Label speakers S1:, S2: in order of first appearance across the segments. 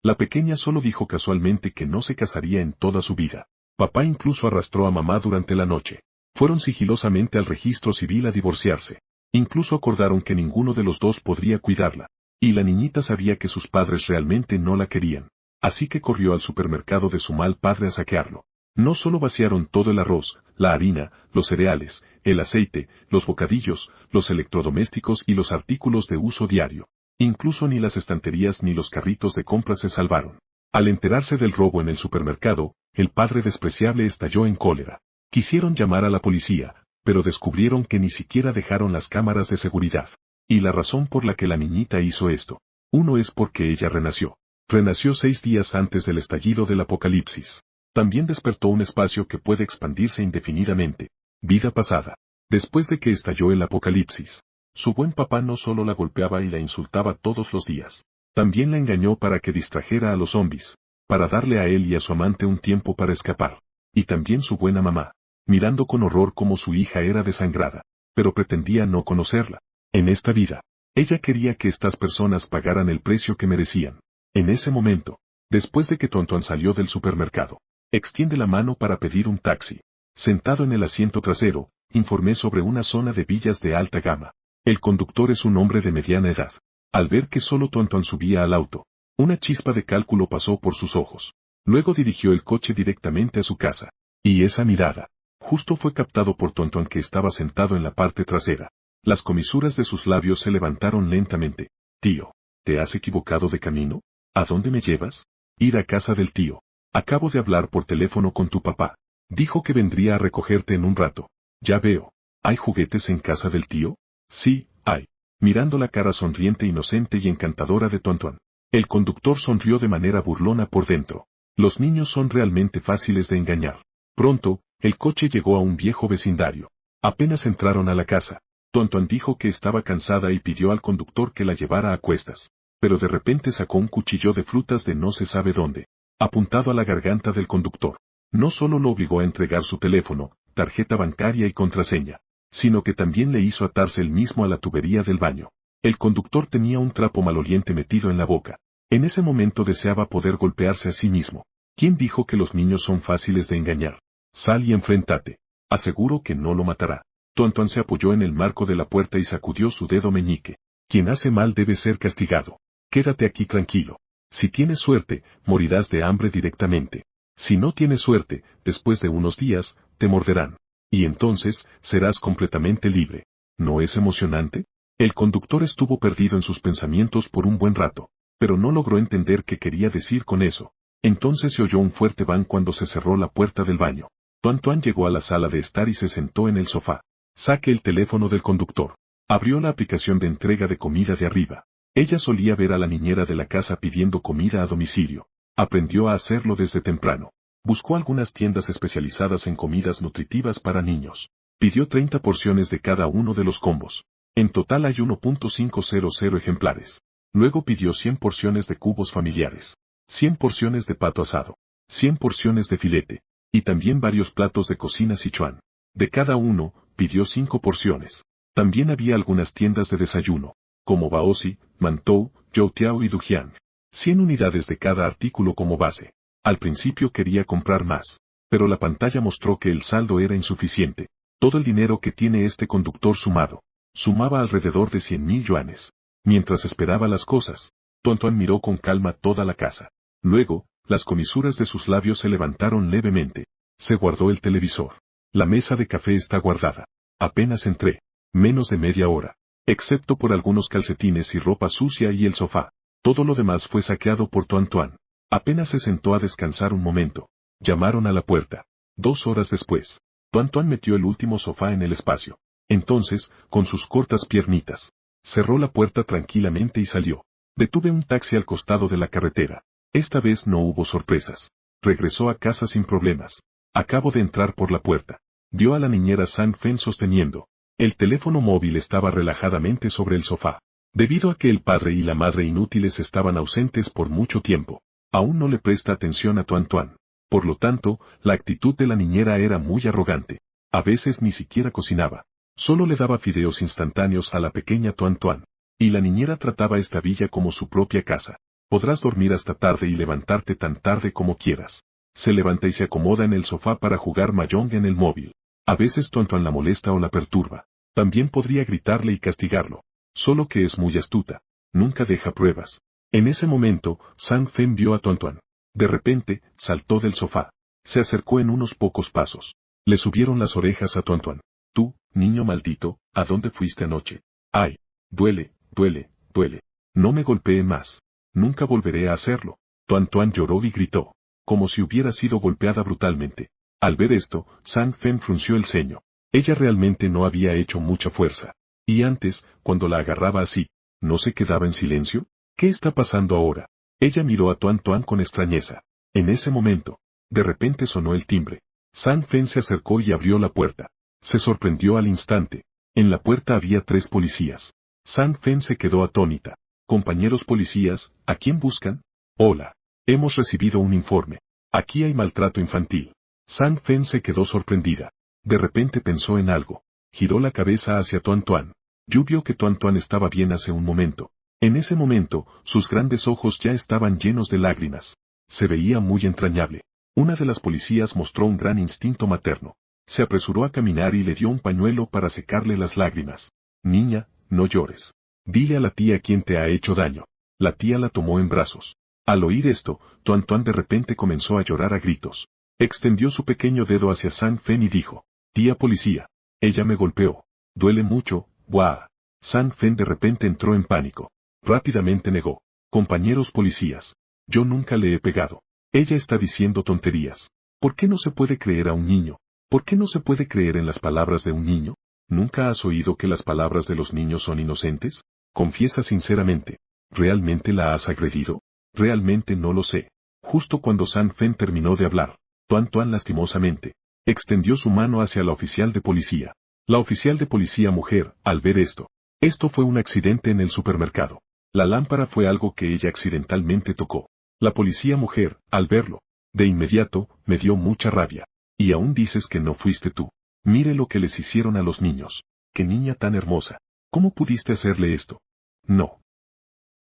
S1: La pequeña solo dijo casualmente que no se casaría en toda su vida. Papá incluso arrastró a mamá durante la noche. Fueron sigilosamente al registro civil a divorciarse. Incluso acordaron que ninguno de los dos podría cuidarla. Y la niñita sabía que sus padres realmente no la querían. Así que corrió al supermercado de su mal padre a saquearlo. No solo vaciaron todo el arroz, la harina, los cereales, el aceite, los bocadillos, los electrodomésticos y los artículos de uso diario. Incluso ni las estanterías ni los carritos de compras se salvaron. Al enterarse del robo en el supermercado, el padre despreciable estalló en cólera. Quisieron llamar a la policía, pero descubrieron que ni siquiera dejaron las cámaras de seguridad. Y la razón por la que la niñita hizo esto. Uno es porque ella renació. Renació 6 días antes del estallido del apocalipsis. También despertó un espacio que puede expandirse indefinidamente. Vida pasada. Después de que estalló el apocalipsis, su buen papá no solo la golpeaba y la insultaba todos los días. También la engañó para que distrajera a los zombies, para darle a él y a su amante un tiempo para escapar. Y también su buena mamá, mirando con horror cómo su hija era desangrada, pero pretendía no conocerla. En esta vida, ella quería que estas personas pagaran el precio que merecían. En ese momento, después de que Tontuán salió del supermercado, extiende la mano para pedir un taxi. Sentado en el asiento trasero, informé sobre una zona de villas de alta gama. El conductor es un hombre de mediana edad. Al ver que solo Tontuán subía al auto, una chispa de cálculo pasó por sus ojos. Luego dirigió el coche directamente a su casa. Y esa mirada, justo fue captado por Tontuán que estaba sentado en la parte trasera. Las comisuras de sus labios se levantaron lentamente. Tío, ¿te has equivocado de camino? ¿A dónde me llevas? Ir a casa del tío. Acabo de hablar por teléfono con tu papá. Dijo que vendría a recogerte en un rato. Ya veo. ¿Hay juguetes en casa del tío? Sí, hay. Mirando la cara sonriente, inocente y encantadora de Tontuán, el conductor sonrió de manera burlona por dentro. Los niños son realmente fáciles de engañar. Pronto, el coche llegó a un viejo vecindario. Apenas entraron a la casa, Tontuán dijo que estaba cansada y pidió al conductor que la llevara a cuestas. Pero de repente sacó un cuchillo de frutas de no se sabe dónde, apuntado a la garganta del conductor. No solo lo obligó a entregar su teléfono, tarjeta bancaria y contraseña, sino que también le hizo atarse él mismo a la tubería del baño. El conductor tenía un trapo maloliente metido en la boca. En ese momento deseaba poder golpearse a sí mismo. ¿Quién dijo que los niños son fáciles de engañar? Sal y enfréntate. Aseguro que no lo matará. Tontuán se apoyó en el marco de la puerta y sacudió su dedo meñique. Quien hace mal debe ser castigado. Quédate aquí tranquilo. Si tienes suerte, morirás de hambre directamente. Si no tienes suerte, después de unos días, te morderán. Y entonces, serás completamente libre. ¿No es emocionante? El conductor estuvo perdido en sus pensamientos por un buen rato, pero no logró entender qué quería decir con eso. Entonces se oyó un fuerte bang cuando se cerró la puerta del baño. Tontuán llegó a la sala de estar y se sentó en el sofá. Saque el teléfono del conductor. Abrió la aplicación de entrega de comida de arriba. Ella solía ver a la niñera de la casa pidiendo comida a domicilio. Aprendió a hacerlo desde temprano. Buscó algunas tiendas especializadas en comidas nutritivas para niños. Pidió 30 porciones de cada uno de los combos. En total hay 1.500 ejemplares. Luego pidió 100 porciones de cubos familiares, 100 porciones de pato asado, 100 porciones de filete, y también varios platos de cocina Sichuan. De cada uno, pidió 5 porciones. También había algunas tiendas de desayuno, como Baozi, Mantou, Youtiao y Dujian. 100 unidades de cada artículo como base. Al principio quería comprar más, pero la pantalla mostró que el saldo era insuficiente. Todo el dinero que tiene este conductor sumaba alrededor de 100.000 yuanes. Mientras esperaba las cosas, Tontuán miró con calma toda la casa. Luego, las comisuras de sus labios se levantaron levemente. Se guardó el televisor. La mesa de café está guardada. Apenas entré. Menos de media hora. Excepto por algunos calcetines y ropa sucia y el sofá. Todo lo demás fue saqueado por Tontuán. Apenas se sentó a descansar un momento. Llamaron a la puerta. 2 horas después, Tontuán metió el último sofá en el espacio. Entonces, con sus cortas piernitas, cerró la puerta tranquilamente y salió. Detuve un taxi al costado de la carretera. Esta vez no hubo sorpresas. Regresó a casa sin problemas. Acabo de entrar por la puerta. Vio a la niñera Sang Fen sosteniendo. El teléfono móvil estaba relajadamente sobre el sofá. Debido a que el padre y la madre inútiles estaban ausentes por mucho tiempo, aún no le presta atención a Tontuán. Por lo tanto, la actitud de la niñera era muy arrogante. A veces ni siquiera cocinaba. Solo le daba fideos instantáneos a la pequeña Tontuán. Y la niñera trataba esta villa como su propia casa. Podrás dormir hasta tarde y levantarte tan tarde como quieras. Se levanta y se acomoda en el sofá para jugar mahjong en el móvil. A veces Tuan la molesta o la perturba. También podría gritarle y castigarlo. Solo que es muy astuta. Nunca deja pruebas. En ese momento, Sang Fen vio a Tuan. De repente, saltó del sofá. Se acercó en unos pocos pasos. Le subieron las orejas a Tuan. Tú, niño maldito, ¿a dónde fuiste anoche? Ay, duele, duele, duele. No me golpee más. Nunca volveré a hacerlo. Tuan lloró y gritó, como si hubiera sido golpeada brutalmente. Al ver esto, Sang Fen frunció el ceño. Ella realmente no había hecho mucha fuerza. Y antes, cuando la agarraba así, ¿no se quedaba en silencio? ¿Qué está pasando ahora? Ella miró a Tuan con extrañeza. En ese momento, de repente sonó el timbre. Sang Fen se acercó y abrió la puerta. Se sorprendió al instante. En la puerta había 3 policías. Sang Fen se quedó atónita. Compañeros policías, ¿a quién buscan? Hola. Hemos recibido un informe. Aquí hay maltrato infantil. Sang Fen se quedó sorprendida. De repente pensó en algo. Giró la cabeza hacia Tuan. Yu vio que Tuan estaba bien hace un momento. En ese momento, sus grandes ojos ya estaban llenos de lágrimas. Se veía muy entrañable. Una de las policías mostró un gran instinto materno. Se apresuró a caminar y le dio un pañuelo para secarle las lágrimas. Niña, no llores. Dile a la tía quién te ha hecho daño. La tía la tomó en brazos. Al oír esto, Tuan de repente comenzó a llorar a gritos. Extendió su pequeño dedo hacia Sang Fen y dijo, tía policía, ella me golpeó. Duele mucho, ¡guau! Sang Fen de repente entró en pánico. Rápidamente negó. Compañeros policías, yo nunca le he pegado. Ella está diciendo tonterías. ¿Por qué no se puede creer a un niño? ¿Por qué no se puede creer en las palabras de un niño? ¿Nunca has oído que las palabras de los niños son inocentes? Confiesa sinceramente. ¿Realmente la has agredido? Realmente no lo sé. Justo cuando Sang Fen terminó de hablar, Tuan lastimosamente extendió su mano hacia la oficial de policía. La oficial de policía mujer, al ver esto fue un accidente en el supermercado. La lámpara fue algo que ella accidentalmente tocó. La policía mujer, al verlo, de inmediato, me dio mucha rabia. Y aún dices que no fuiste tú. Mire lo que les hicieron a los niños. ¡Qué niña tan hermosa! ¿Cómo pudiste hacerle esto? No.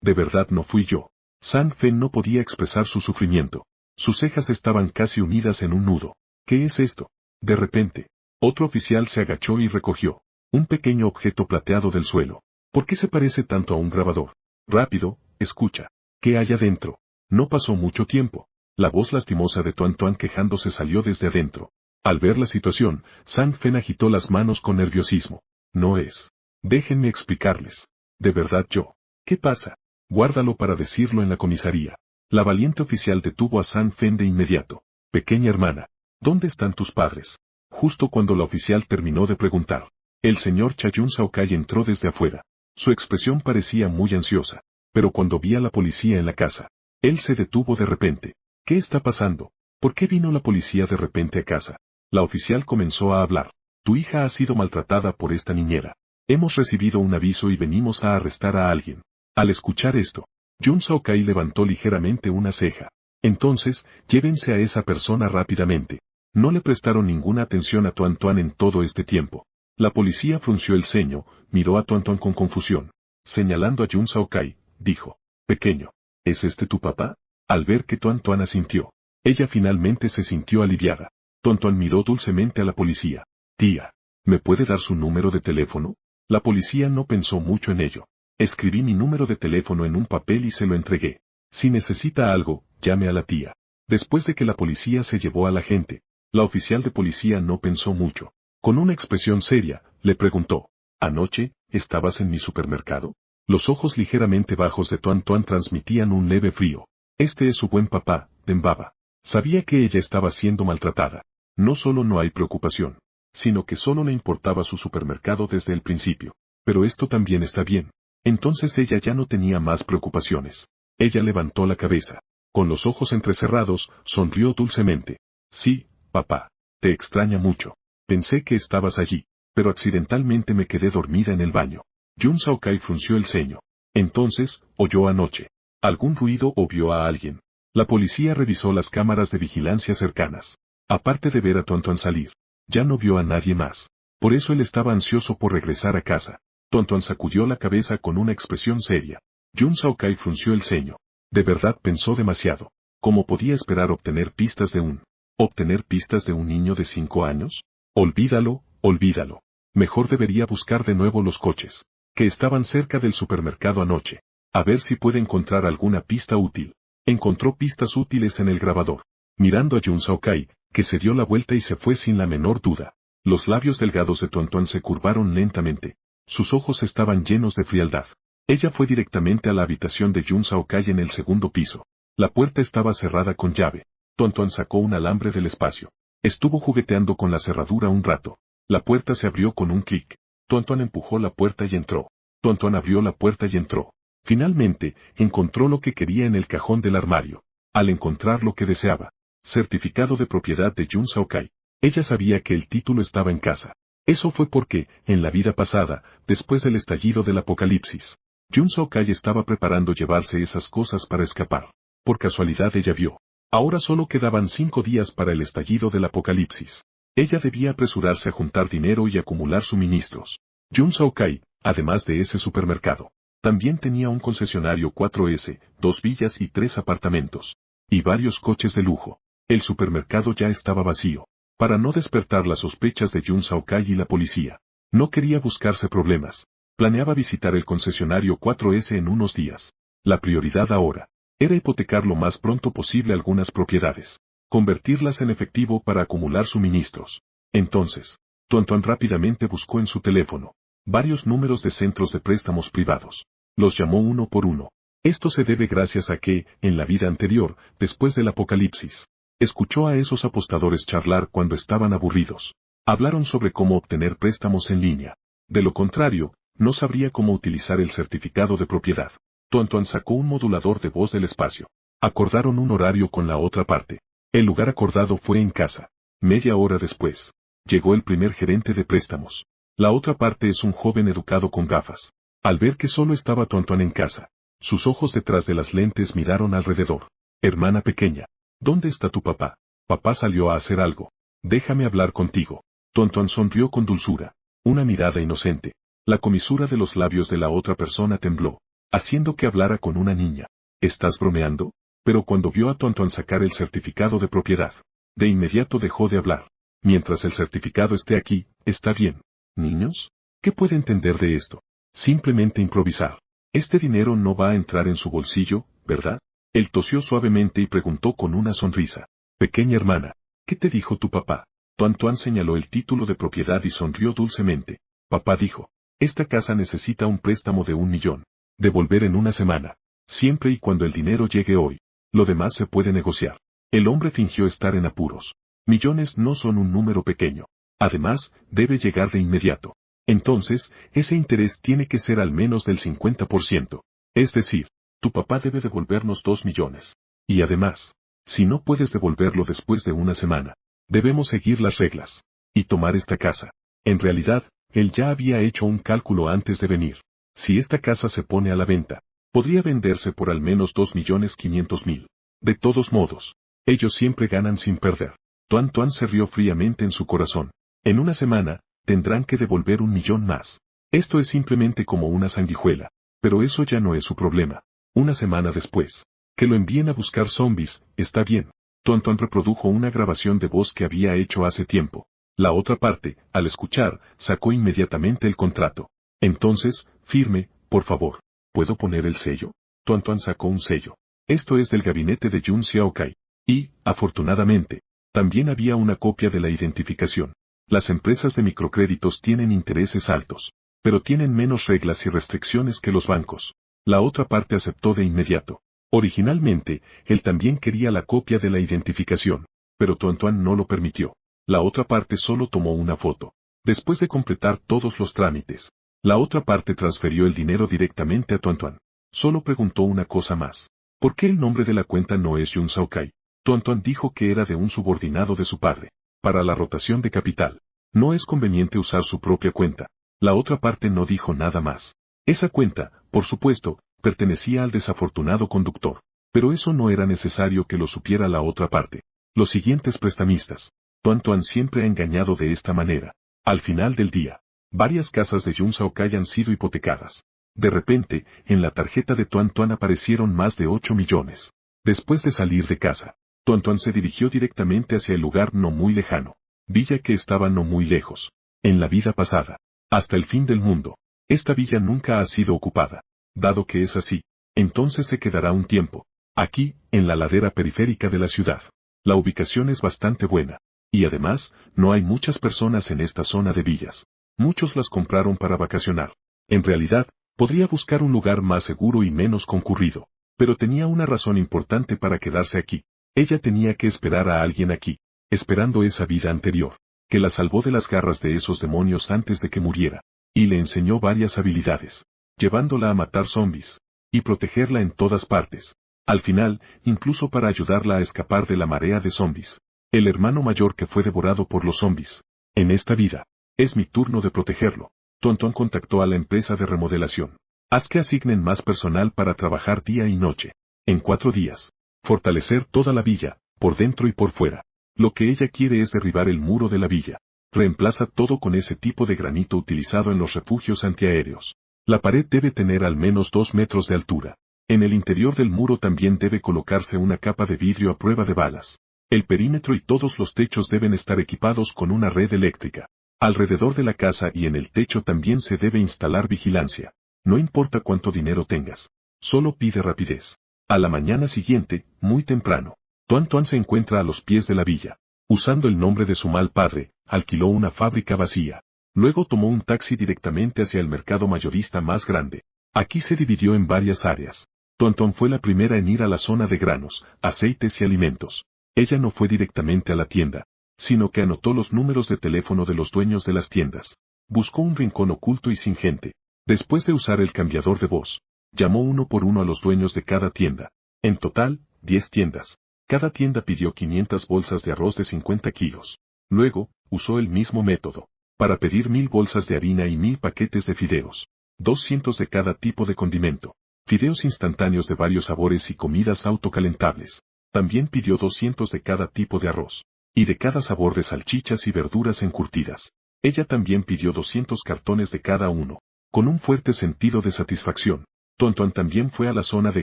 S1: De verdad no fui yo. Sang Fen no podía expresar su sufrimiento. Sus cejas estaban casi unidas en un nudo. ¿Qué es esto? De repente, otro oficial se agachó y recogió un pequeño objeto plateado del suelo. ¿Por qué se parece tanto a un grabador? Rápido, escucha. ¿Qué hay adentro? No pasó mucho tiempo. La voz lastimosa de Tuan quejándose salió desde adentro. Al ver la situación, Sang Fen agitó las manos con nerviosismo. No es. Déjenme explicarles. De verdad yo. ¿Qué pasa? Guárdalo para decirlo en la comisaría. La valiente oficial detuvo a Sang Fen de inmediato. Pequeña hermana, ¿dónde están tus padres? Justo cuando la oficial terminó de preguntar, el señor Chayun Saokai entró desde afuera. Su expresión parecía muy ansiosa, pero cuando vi a la policía en la casa, él se detuvo de repente. ¿Qué está pasando? ¿Por qué vino la policía de repente a casa? La oficial comenzó a hablar. Tu hija ha sido maltratada por esta niñera. Hemos recibido un aviso y venimos a arrestar a alguien. Al escuchar esto, Jun Saokai levantó ligeramente una ceja. Entonces, llévense a esa persona rápidamente. No le prestaron ninguna atención a Tuan en todo este tiempo. La policía frunció el ceño, miró a Tuan con confusión. Señalando a Jun Saokai, dijo, pequeño, ¿es este tu papá? Al ver que Tuan asintió, ella finalmente se sintió aliviada. Tuan miró dulcemente a la policía. Tía, ¿me puede dar su número de teléfono? La policía no pensó mucho en ello. Escribí mi número de teléfono en un papel y se lo entregué. Si necesita algo, llame a la tía. Después de que la policía se llevó a la gente, la oficial de policía no pensó mucho. Con una expresión seria, le preguntó, ¿anoche, estabas en mi supermercado? Los ojos ligeramente bajos de Tuan transmitían un leve frío. Este es su buen papá, Dembaba. Sabía que ella estaba siendo maltratada. No solo no hay preocupación, sino que solo le importaba su supermercado desde el principio. Pero esto también está bien. Entonces ella ya no tenía más preocupaciones. Ella levantó la cabeza. Con los ojos entrecerrados, sonrió dulcemente. Sí, papá. Te extraña mucho. Pensé que estabas allí, pero accidentalmente me quedé dormida en el baño. Jun Saokai frunció el ceño. Entonces, oyó anoche algún ruido o vio a alguien. La policía revisó las cámaras de vigilancia cercanas. Aparte de ver a Tuan salir, ya no vio a nadie más. Por eso él estaba ansioso por regresar a casa. Tuan sacudió la cabeza con una expresión seria. Jun Saokai frunció el ceño. De verdad pensó demasiado. ¿Cómo podía esperar obtener pistas de un niño de 5 años? Olvídalo, olvídalo. Mejor debería buscar de nuevo los coches, que estaban cerca del supermercado anoche. A ver si puede encontrar alguna pista útil. Encontró pistas útiles en el grabador. Mirando a Jun Saokai, que se dio la vuelta y se fue sin la menor duda. Los labios delgados de Tuan se curvaron lentamente. Sus ojos estaban llenos de frialdad. Ella fue directamente a la habitación de Jun Saokai en el segundo piso. La puerta estaba cerrada con llave. Tuan sacó un alambre del espacio. Estuvo jugueteando con la cerradura un rato. La puerta se abrió con un clic. Tuan empujó la puerta y entró. Tuan abrió la puerta y entró. Finalmente, encontró lo que quería en el cajón del armario. Al encontrar lo que deseaba, certificado de propiedad de Jun Saokai, ella sabía que el título estaba en casa. Eso fue porque, en la vida pasada, después del estallido del apocalipsis, Jun Saokai estaba preparando llevarse esas cosas para escapar. Por casualidad ella vio. Ahora solo quedaban 5 días para el estallido del apocalipsis. Ella debía apresurarse a juntar dinero y acumular suministros. Jun Saokai, además de ese supermercado, también tenía un concesionario 4S, 2 villas y 3 apartamentos. Y varios coches de lujo. El supermercado ya estaba vacío. Para no despertar las sospechas de Jun Saokai y la policía. No quería buscarse problemas. Planeaba visitar el concesionario 4S en unos días. La prioridad ahora era hipotecar lo más pronto posible algunas propiedades. Convertirlas en efectivo para acumular suministros. Entonces, Tuan rápidamente buscó en su teléfono varios números de centros de préstamos privados. Los llamó uno por uno. Esto se debe gracias a que, en la vida anterior, después del apocalipsis, escuchó a esos apostadores charlar cuando estaban aburridos. Hablaron sobre cómo obtener préstamos en línea. De lo contrario, no sabría cómo utilizar el certificado de propiedad. Tuan sacó un modulador de voz del espacio. Acordaron un horario con la otra parte. El lugar acordado fue en casa. Media hora después, llegó el primer gerente de préstamos. La otra parte es un joven educado con gafas. Al ver que solo estaba Tuan en casa, sus ojos detrás de las lentes miraron alrededor. Hermana pequeña, ¿dónde está tu papá? Papá salió a hacer algo. Déjame hablar contigo. Tuan sonrió con dulzura. Una mirada inocente. La comisura de los labios de la otra persona tembló, haciendo que hablara con una niña. ¿Estás bromeando? Pero cuando vio a Tuan sacar el certificado de propiedad, de inmediato dejó de hablar. Mientras el certificado esté aquí, está bien. ¿Niños? ¿Qué puede entender de esto? Simplemente improvisar. Este dinero no va a entrar en su bolsillo, ¿verdad? Él tosió suavemente y preguntó con una sonrisa. Pequeña hermana, ¿qué te dijo tu papá? Tuan señaló el título de propiedad y sonrió dulcemente. Papá dijo, esta casa necesita un préstamo de 1 millón. Devolver en una semana. Siempre y cuando el dinero llegue hoy. Lo demás se puede negociar. El hombre fingió estar en apuros. Millones no son un número pequeño. Además, debe llegar de inmediato. Entonces, ese interés tiene que ser al menos del 50%. Es decir, tu papá debe devolvernos 2 millones. Y además, si no puedes devolverlo después de una semana, debemos seguir las reglas. Y tomar esta casa. En realidad, él ya había hecho un cálculo antes de venir. Si esta casa se pone a la venta, podría venderse por al menos 2.500.000. De todos modos, ellos siempre ganan sin perder. Tuan se rió fríamente en su corazón. En una semana, tendrán que devolver 1 millón más. Esto es simplemente como una sanguijuela. Pero eso ya no es su problema. Una semana después, que lo envíen a buscar zombies, está bien. Tuan reprodujo una grabación de voz que había hecho hace tiempo. La otra parte, al escuchar, sacó inmediatamente el contrato. Entonces, firme, por favor. ¿Puedo poner el sello? Tuan sacó un sello. Esto es del gabinete de Jun Saokai. Y, afortunadamente, también había una copia de la identificación. Las empresas de microcréditos tienen intereses altos, pero tienen menos reglas y restricciones que los bancos. La otra parte aceptó de inmediato. Originalmente, él también quería la copia de la identificación, pero Tuan no lo permitió. La otra parte solo tomó una foto. Después de completar todos los trámites, la otra parte transfirió el dinero directamente a Tuan. Solo preguntó una cosa más. ¿Por qué el nombre de la cuenta no es Jun Saokai? Tuan dijo que era de un subordinado de su padre. Para la rotación de capital, no es conveniente usar su propia cuenta. La otra parte no dijo nada más. Esa cuenta, por supuesto, pertenecía al desafortunado conductor. Pero eso no era necesario que lo supiera la otra parte. Los siguientes prestamistas. Tuan siempre ha engañado de esta manera. Al final del día, varias casas de Jun Saokai han sido hipotecadas. De repente, en la tarjeta de Tuan Tuan aparecieron más de 8 millones. Después de salir de casa, Tuan Tuan se dirigió directamente hacia el lugar no muy lejano, villa que estaba no muy lejos. En la vida pasada, hasta el fin del mundo, esta villa nunca ha sido ocupada. Dado que es así, entonces se quedará un tiempo, aquí, en la ladera periférica de la ciudad. La ubicación es bastante buena, y además, no hay muchas personas en esta zona de villas. Muchos las compraron para vacacionar. En realidad, podría buscar un lugar más seguro y menos concurrido, pero tenía una razón importante para quedarse aquí. Ella tenía que esperar a alguien aquí, esperando esa vida anterior, que la salvó de las garras de esos demonios antes de que muriera, y le enseñó varias habilidades, llevándola a matar zombies, y protegerla en todas partes. Al final, incluso para ayudarla a escapar de la marea de zombies. El hermano mayor que fue devorado por los zombies. En esta vida, es mi turno de protegerlo. Tuan Tuan contactó a la empresa de remodelación. Haz que asignen más personal para trabajar día y noche. En 4 días. Fortalecer toda la villa, por dentro y por fuera. Lo que ella quiere es derribar el muro de la villa. Reemplaza todo con ese tipo de granito utilizado en los refugios antiaéreos. La pared debe tener al menos 2 metros de altura. En el interior del muro también debe colocarse una capa de vidrio a prueba de balas. El perímetro y todos los techos deben estar equipados con una red eléctrica. Alrededor de la casa y en el techo también se debe instalar vigilancia. No importa cuánto dinero tengas. Solo pide rapidez. A la mañana siguiente, muy temprano, Tuan Tuan se encuentra a los pies de la villa. Usando el nombre de su mal padre, alquiló una fábrica vacía. Luego tomó un taxi directamente hacia el mercado mayorista más grande. Aquí se dividió en varias áreas. Tuan Tuan fue la primera en ir a la zona de granos, aceites y alimentos. Ella no fue directamente a la tienda, sino que anotó los números de teléfono de los dueños de las tiendas. Buscó un rincón oculto y sin gente. Después de usar el cambiador de voz, llamó uno por uno a los dueños de cada tienda. En total, 10 tiendas. Cada tienda pidió 500 bolsas de arroz de 50 kilos. Luego, usó el mismo método, para pedir 1000 bolsas de harina y 1000 paquetes de fideos. 200 de cada tipo de condimento. Fideos instantáneos de varios sabores y comidas autocalentables. También pidió 200 de cada tipo de arroz. Y de cada sabor de salchichas y verduras encurtidas. Ella también pidió 200 cartones de cada uno. Con un fuerte sentido de satisfacción, Tuan Tuan también fue a la zona de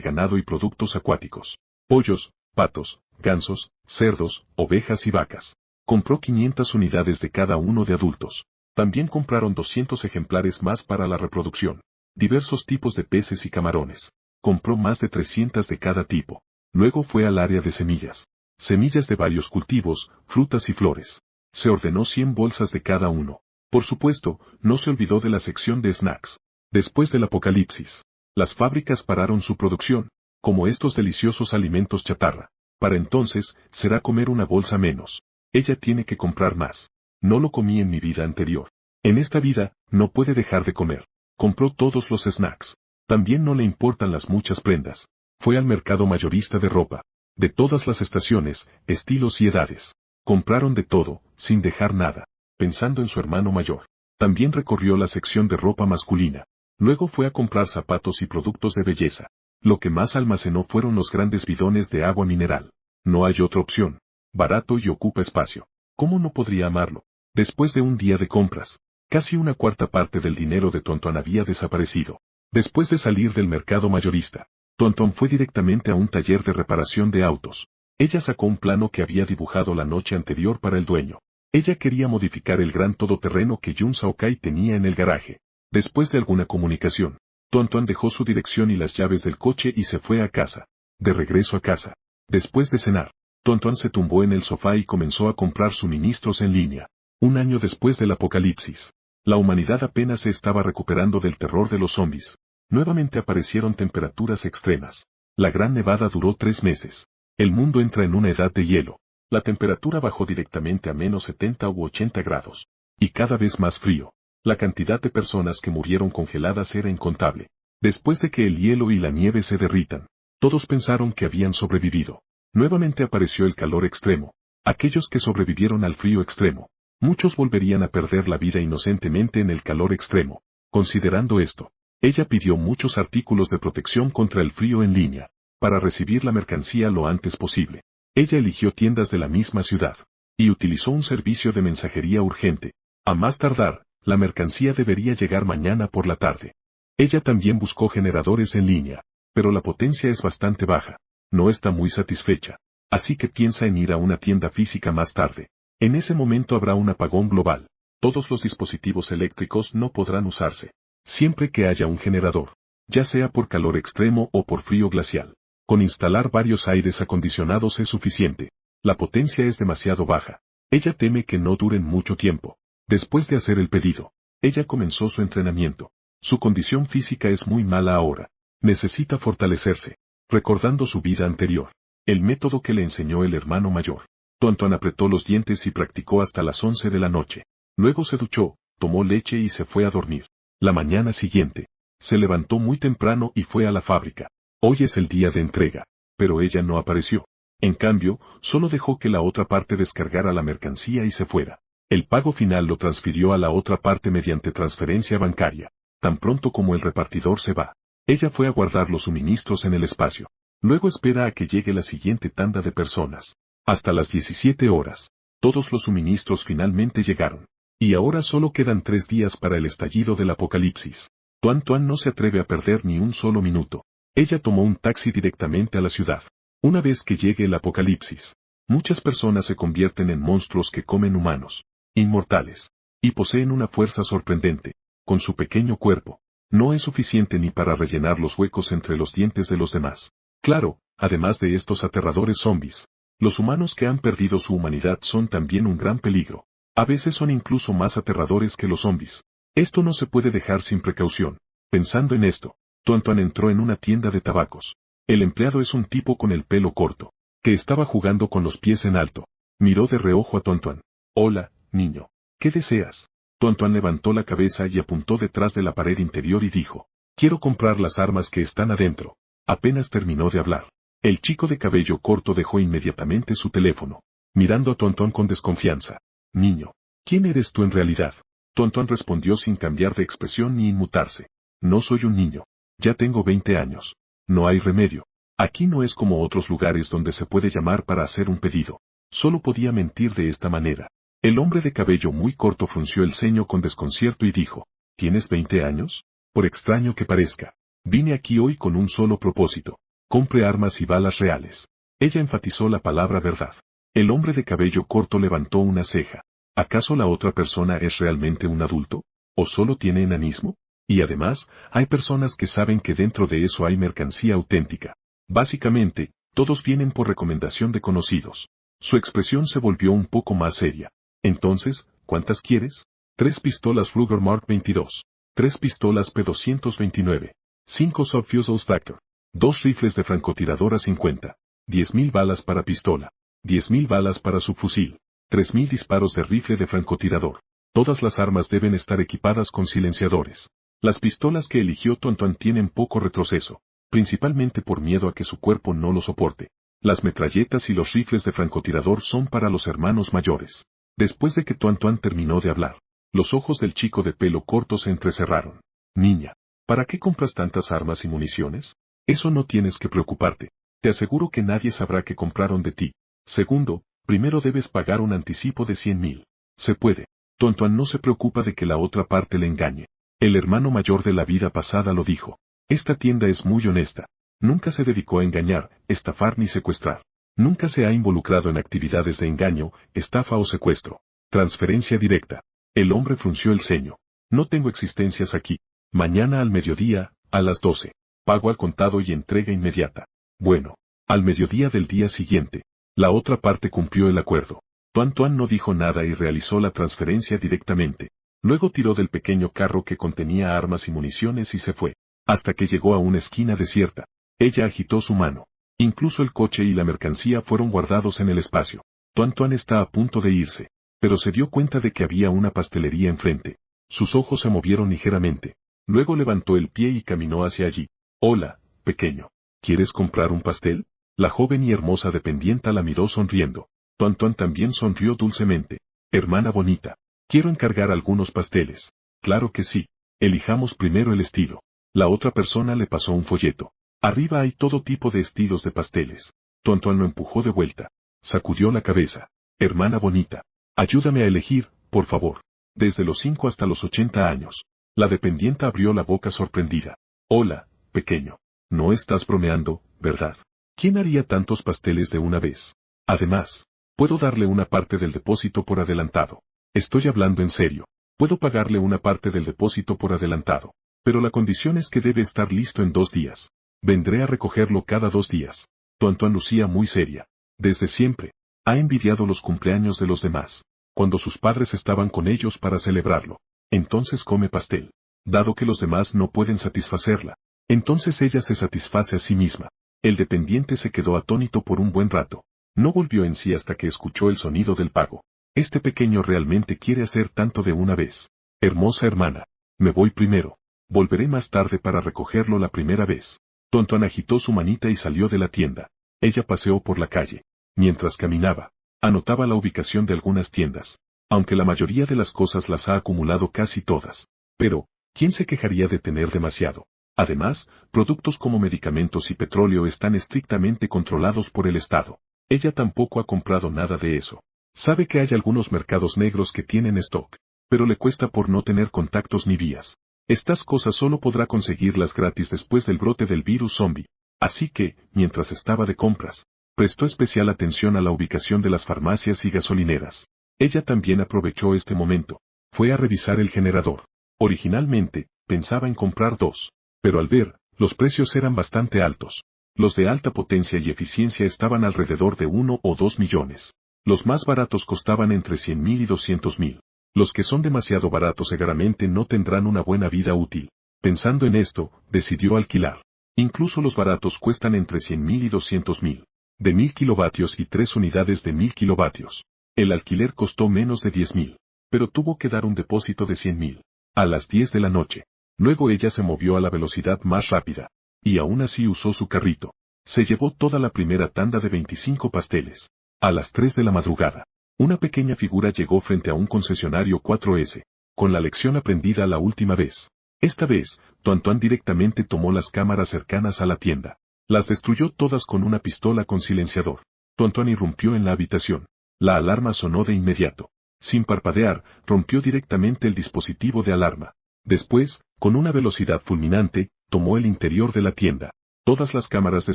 S1: ganado y productos acuáticos. Pollos, patos, gansos, cerdos, ovejas y vacas. Compró 500 unidades de cada uno de adultos. También compraron 200 ejemplares más para la reproducción. Diversos tipos de peces y camarones. Compró más de 300 de cada tipo. Luego fue al área de semillas. Semillas de varios cultivos, frutas y flores. Se ordenó 100 bolsas de cada uno. Por supuesto, no se olvidó de la sección de snacks. Después del apocalipsis, las fábricas pararon su producción, como estos deliciosos alimentos chatarra. Para entonces, será comer una bolsa menos. Ella tiene que comprar más. No lo comí en mi vida anterior. En esta vida, no puede dejar de comer. Compró todos los snacks. También no le importan las muchas prendas. Fue al mercado mayorista de ropa. De todas las estaciones, estilos y edades. Compraron de todo, sin dejar nada. Pensando en su hermano mayor. También recorrió la sección de ropa masculina. Luego fue a comprar zapatos y productos de belleza. Lo que más almacenó fueron los grandes bidones de agua mineral. No hay otra opción. Barato y ocupa espacio. ¿Cómo no podría amarlo? Después de un día de compras, casi una cuarta parte del dinero de Tuan Tuan había desaparecido. Después de salir del mercado mayorista, Tuan Tuan fue directamente a un taller de reparación de autos. Ella sacó un plano que había dibujado la noche anterior para el dueño. Ella quería modificar el gran todoterreno que Yun Saokai tenía en el garaje. Después de alguna comunicación, Tuan Tuan dejó su dirección y las llaves del coche y se fue a casa. De regreso a casa. Después de cenar, Tuan Tuan se tumbó en el sofá y comenzó a comprar suministros en línea. Un año después del apocalipsis, la humanidad apenas se estaba recuperando del terror de los zombies. Nuevamente aparecieron temperaturas extremas. La gran nevada duró 3 meses. El mundo entra en una edad de hielo. La temperatura bajó directamente a menos 70 u 80 grados. Y cada vez más frío. La cantidad de personas que murieron congeladas era incontable. Después de que el hielo y la nieve se derritan, todos pensaron que habían sobrevivido. Nuevamente apareció el calor extremo. Aquellos que sobrevivieron al frío extremo. Muchos volverían a perder la vida inocentemente en el calor extremo. Considerando esto, ella pidió muchos artículos de protección contra el frío en línea, para recibir la mercancía lo antes posible. Ella eligió tiendas de la misma ciudad, y utilizó un servicio de mensajería urgente. A más tardar, la mercancía debería llegar mañana por la tarde. Ella también buscó generadores en línea, pero la potencia es bastante baja. No está muy satisfecha. Así que piensa en ir a una tienda física más tarde. En ese momento habrá un apagón global. Todos los dispositivos eléctricos no podrán usarse. Siempre que haya un generador, ya sea por calor extremo o por frío glacial. Con instalar varios aires acondicionados es suficiente. La potencia es demasiado baja. Ella teme que no duren mucho tiempo. Después de hacer el pedido, ella comenzó su entrenamiento. Su condición física es muy mala ahora. Necesita fortalecerse, recordando su vida anterior. El método que le enseñó el hermano mayor. Tontuan apretó los dientes y practicó hasta las 11 de la noche. Luego se duchó, tomó leche y se fue a dormir. La mañana siguiente, se levantó muy temprano y fue a la fábrica. Hoy es el día de entrega, pero ella no apareció. En cambio, solo dejó que la otra parte descargara la mercancía y se fuera. El pago final lo transfirió a la otra parte mediante transferencia bancaria. Tan pronto como el repartidor se va, ella fue a guardar los suministros en el espacio. Luego espera a que llegue la siguiente tanda de personas. Hasta las 17 horas, todos los suministros finalmente llegaron. Y ahora solo quedan 3 días para el estallido del apocalipsis. Tuan no se atreve a perder ni un solo minuto. Ella tomó un taxi directamente a la ciudad. Una vez que llegue el apocalipsis, muchas personas se convierten en monstruos que comen humanos, inmortales, y poseen una fuerza sorprendente. Con su pequeño cuerpo, no es suficiente ni para rellenar los huecos entre los dientes de los demás. Claro, además de estos aterradores zombies, los humanos que han perdido su humanidad son también un gran peligro. A veces son incluso más aterradores que los zombies. Esto no se puede dejar sin precaución. Pensando en esto, Tuan entró en una tienda de tabacos. El empleado es un tipo con el pelo corto, que estaba jugando con los pies en alto. Miró de reojo a Tuan. Hola, niño. ¿Qué deseas? Tuan levantó la cabeza y apuntó detrás de la pared interior y dijo, quiero comprar las armas que están adentro. Apenas terminó de hablar. El chico de cabello corto dejó inmediatamente su teléfono, mirando a Tuan con desconfianza. Niño, ¿quién eres tú en realidad? Tuan respondió sin cambiar de expresión ni inmutarse. No soy un niño. Ya tengo 20 años. No hay remedio. Aquí no es como otros lugares donde se puede llamar para hacer un pedido. Solo podía mentir de esta manera. El hombre de cabello muy corto frunció el ceño con desconcierto y dijo, ¿tienes 20 años? Por extraño que parezca. Vine aquí hoy con un solo propósito. Compre armas y balas reales. Ella enfatizó la palabra verdad. El hombre de cabello corto levantó una ceja. ¿Acaso la otra persona es realmente un adulto? ¿O solo tiene enanismo? Y además, hay personas que saben que dentro de eso hay mercancía auténtica. Básicamente, todos vienen por recomendación de conocidos. Su expresión se volvió un poco más seria. Entonces, ¿cuántas quieres? 3 pistolas Ruger Mark 22. 3 pistolas P229. 5 Subfusil Factor. 2 rifles de francotiradora 50. 10.000 balas para pistola. 10.000 balas para subfusil. 3.000 disparos de rifle de francotirador. Todas las armas deben estar equipadas con silenciadores. Las pistolas que eligió Tuan tienen poco retroceso, principalmente por miedo a que su cuerpo no lo soporte. Las metralletas y los rifles de francotirador son para los hermanos mayores. Después de que Tuan terminó de hablar, los ojos del chico de pelo corto se entrecerraron. Niña, ¿para qué compras tantas armas y municiones? Eso no tienes que preocuparte. Te aseguro que nadie sabrá que compraron de ti. Segundo, primero debes pagar un anticipo de 100.000. Se puede. Tuan no se preocupa de que la otra parte le engañe. El hermano mayor de la vida pasada lo dijo. Esta tienda es muy honesta. Nunca se dedicó a engañar, estafar ni secuestrar. Nunca se ha involucrado en actividades de engaño, estafa o secuestro. Transferencia directa. El hombre frunció el ceño. No tengo existencias aquí. Mañana al mediodía, a las 12. Pago al contado y entrega inmediata. Bueno, al mediodía del día siguiente. La otra parte cumplió el acuerdo. Tuan no dijo nada y realizó la transferencia directamente. Luego tiró del pequeño carro que contenía armas y municiones y se fue, hasta que llegó a una esquina desierta. Ella agitó su mano. Incluso el coche y la mercancía fueron guardados en el espacio. Tuan está a punto de irse, pero se dio cuenta de que había una pastelería enfrente. Sus ojos se movieron ligeramente. Luego levantó el pie y caminó hacia allí. Hola, pequeño. ¿Quieres comprar un pastel? La joven y hermosa dependienta la miró sonriendo. Tuan también sonrió dulcemente. Hermana bonita. Quiero encargar algunos pasteles. Claro que sí. Elijamos primero el estilo. La otra persona le pasó un folleto. Arriba hay todo tipo de estilos de pasteles. Tuan lo empujó de vuelta. Sacudió la cabeza. Hermana bonita. Ayúdame a elegir, por favor. Desde los 5 hasta los 80 años. La dependienta abrió la boca sorprendida. Hola, pequeño. No estás bromeando, ¿verdad? ¿Quién haría tantos pasteles de una vez? Además, puedo darle una parte del depósito por adelantado. Estoy hablando en serio. Puedo pagarle una parte del depósito por adelantado. Pero la condición es que debe estar listo en 2 días. Vendré a recogerlo cada 2 días. Tuan lucía muy seria. Desde siempre, ha envidiado los cumpleaños de los demás. Cuando sus padres estaban con ellos para celebrarlo. Entonces come pastel. Dado que los demás no pueden satisfacerla. Entonces ella se satisface a sí misma. El dependiente se quedó atónito por un buen rato. No volvió en sí hasta que escuchó el sonido del pago. Este pequeño realmente quiere hacer tanto de una vez. Hermosa hermana. Me voy primero. Volveré más tarde para recogerlo la primera vez. Tuan agitó su manita y salió de la tienda. Ella paseó por la calle. Mientras caminaba, anotaba la ubicación de algunas tiendas. Aunque la mayoría de las cosas las ha acumulado casi todas. Pero, ¿quién se quejaría de tener demasiado? Además, productos como medicamentos y petróleo están estrictamente controlados por el Estado. Ella tampoco ha comprado nada de eso. Sabe que hay algunos mercados negros que tienen stock, pero le cuesta por no tener contactos ni vías. Estas cosas solo podrá conseguirlas gratis después del brote del virus zombie. Así que, mientras estaba de compras, prestó especial atención a la ubicación de las farmacias y gasolineras. Ella también aprovechó este momento. Fue a revisar el generador. Originalmente, pensaba en comprar 2. Pero al ver, los precios eran bastante altos. Los de alta potencia y eficiencia estaban alrededor de 1 o 2 millones. Los más baratos costaban entre 100.000 y 200.000. Los que son demasiado baratos seguramente no tendrán una buena vida útil. Pensando en esto, decidió alquilar. Incluso los baratos cuestan entre 100.000 y 200.000. De 1000 kilovatios y 3 unidades de 1000 kilovatios. El alquiler costó menos de 10.000. Pero tuvo que dar un depósito de 100.000. A las 10 de la noche. Luego ella se movió a la velocidad más rápida. Y aún así usó su carrito. Se llevó toda la primera tanda de 25 pasteles. A las 3 de la madrugada. Una pequeña figura llegó frente a un concesionario 4S. Con la lección aprendida la última vez. Esta vez, Tuan directamente tomó las cámaras cercanas a la tienda. Las destruyó todas con una pistola con silenciador. Tuan irrumpió en la habitación. La alarma sonó de inmediato. Sin parpadear, rompió directamente el dispositivo de alarma. Después, con una velocidad fulminante, tomó el interior de la tienda. Todas las cámaras de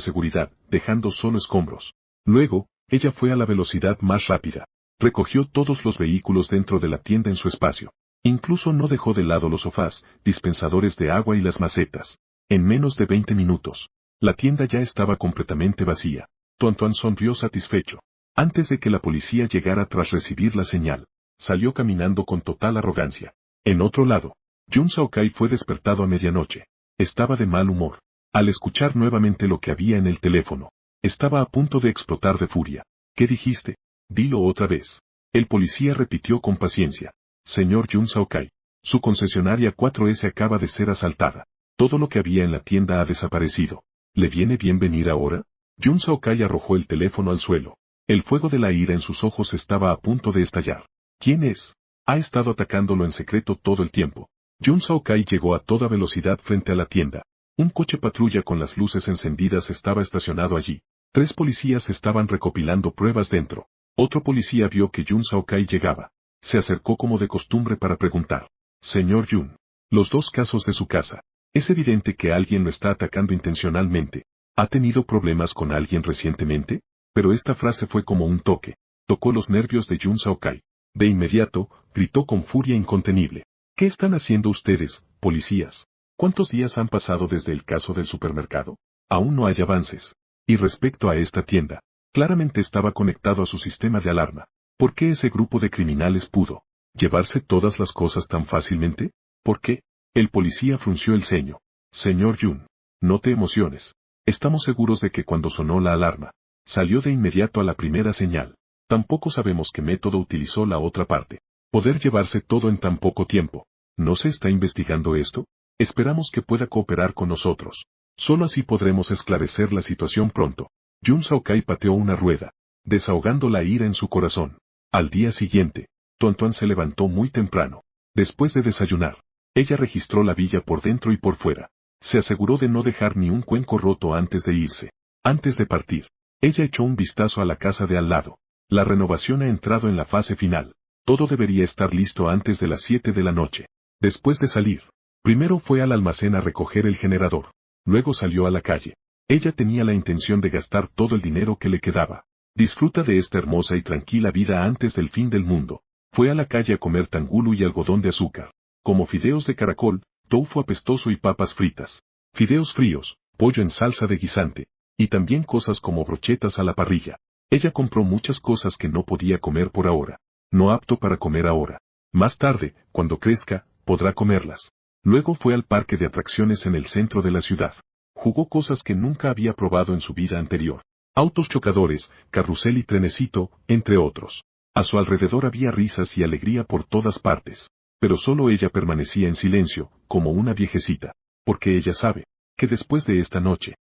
S1: seguridad, dejando solo escombros. Luego, ella fue a la velocidad más rápida. Recogió todos los vehículos dentro de la tienda en su espacio. Incluso no dejó de lado los sofás, dispensadores de agua y las macetas. En menos de 20 minutos, la tienda ya estaba completamente vacía. Tuan sonrió satisfecho. Antes de que la policía llegara tras recibir la señal, salió caminando con total arrogancia. En otro lado, Jun Saokai fue despertado a medianoche. Estaba de mal humor. Al escuchar nuevamente lo que había en el teléfono, estaba a punto de explotar de furia. ¿Qué dijiste? Dilo otra vez. El policía repitió con paciencia. Señor Jun Saokai, su concesionaria 4S acaba de ser asaltada. Todo lo que había en la tienda ha desaparecido. ¿Le viene bien venir ahora? Jun Saokai arrojó el teléfono al suelo. El fuego de la ira en sus ojos estaba a punto de estallar. ¿Quién es? Ha estado atacándolo en secreto todo el tiempo. Jun Saokai llegó a toda velocidad frente a la tienda. Un coche patrulla con las luces encendidas estaba estacionado allí. 3 policías estaban recopilando pruebas dentro. Otro policía vio que Jun Saokai llegaba. Se acercó como de costumbre para preguntar. Señor Jun, los 2 casos de su casa. Es evidente que alguien lo está atacando intencionalmente. ¿Ha tenido problemas con alguien recientemente? Pero esta frase fue como un toque. Tocó los nervios de Jun Saokai. De inmediato, gritó con furia incontenible. ¿Qué están haciendo ustedes, policías? ¿Cuántos días han pasado desde el caso del supermercado? Aún no hay avances. Y respecto a esta tienda, claramente estaba conectado a su sistema de alarma. ¿Por qué ese grupo de criminales pudo llevarse todas las cosas tan fácilmente? ¿Por qué? El policía frunció el ceño. Señor Jun, no te emociones. Estamos seguros de que cuando sonó la alarma, salió de inmediato a la primera señal. Tampoco sabemos qué método utilizó la otra parte. Poder llevarse todo en tan poco tiempo. ¿No se está investigando esto? Esperamos que pueda cooperar con nosotros. Solo así podremos esclarecer la situación pronto. Jun Saokai pateó una rueda, desahogando la ira en su corazón. Al día siguiente, Tuan se levantó muy temprano. Después de desayunar, ella registró la villa por dentro y por fuera. Se aseguró de no dejar ni un cuenco roto antes de irse. Antes de partir, ella echó un vistazo a la casa de al lado. La renovación ha entrado en la fase final. Todo debería estar listo antes de las 7 de la noche. Después de salir, Primero fue al almacén a recoger el generador. Luego salió a la calle. Ella tenía la intención de gastar todo el dinero que le quedaba. Disfruta de esta hermosa y tranquila vida antes del fin del mundo. Fue a la calle a comer tangulu y algodón de azúcar, como fideos de caracol, tofu apestoso y papas fritas, fideos fríos, pollo en salsa de guisante, y también cosas como brochetas a la parrilla. Ella compró muchas cosas que no podía comer por ahora. No apto para comer ahora. Más tarde, cuando crezca, podrá comerlas. Luego fue al parque de atracciones en el centro de la ciudad. Jugó cosas que nunca había probado en su vida anterior. Autos chocadores, carrusel y trenecito, entre otros. A su alrededor había risas y alegría por todas partes. Pero solo ella permanecía en silencio, como una viejecita. Porque ella sabe, que después de esta noche,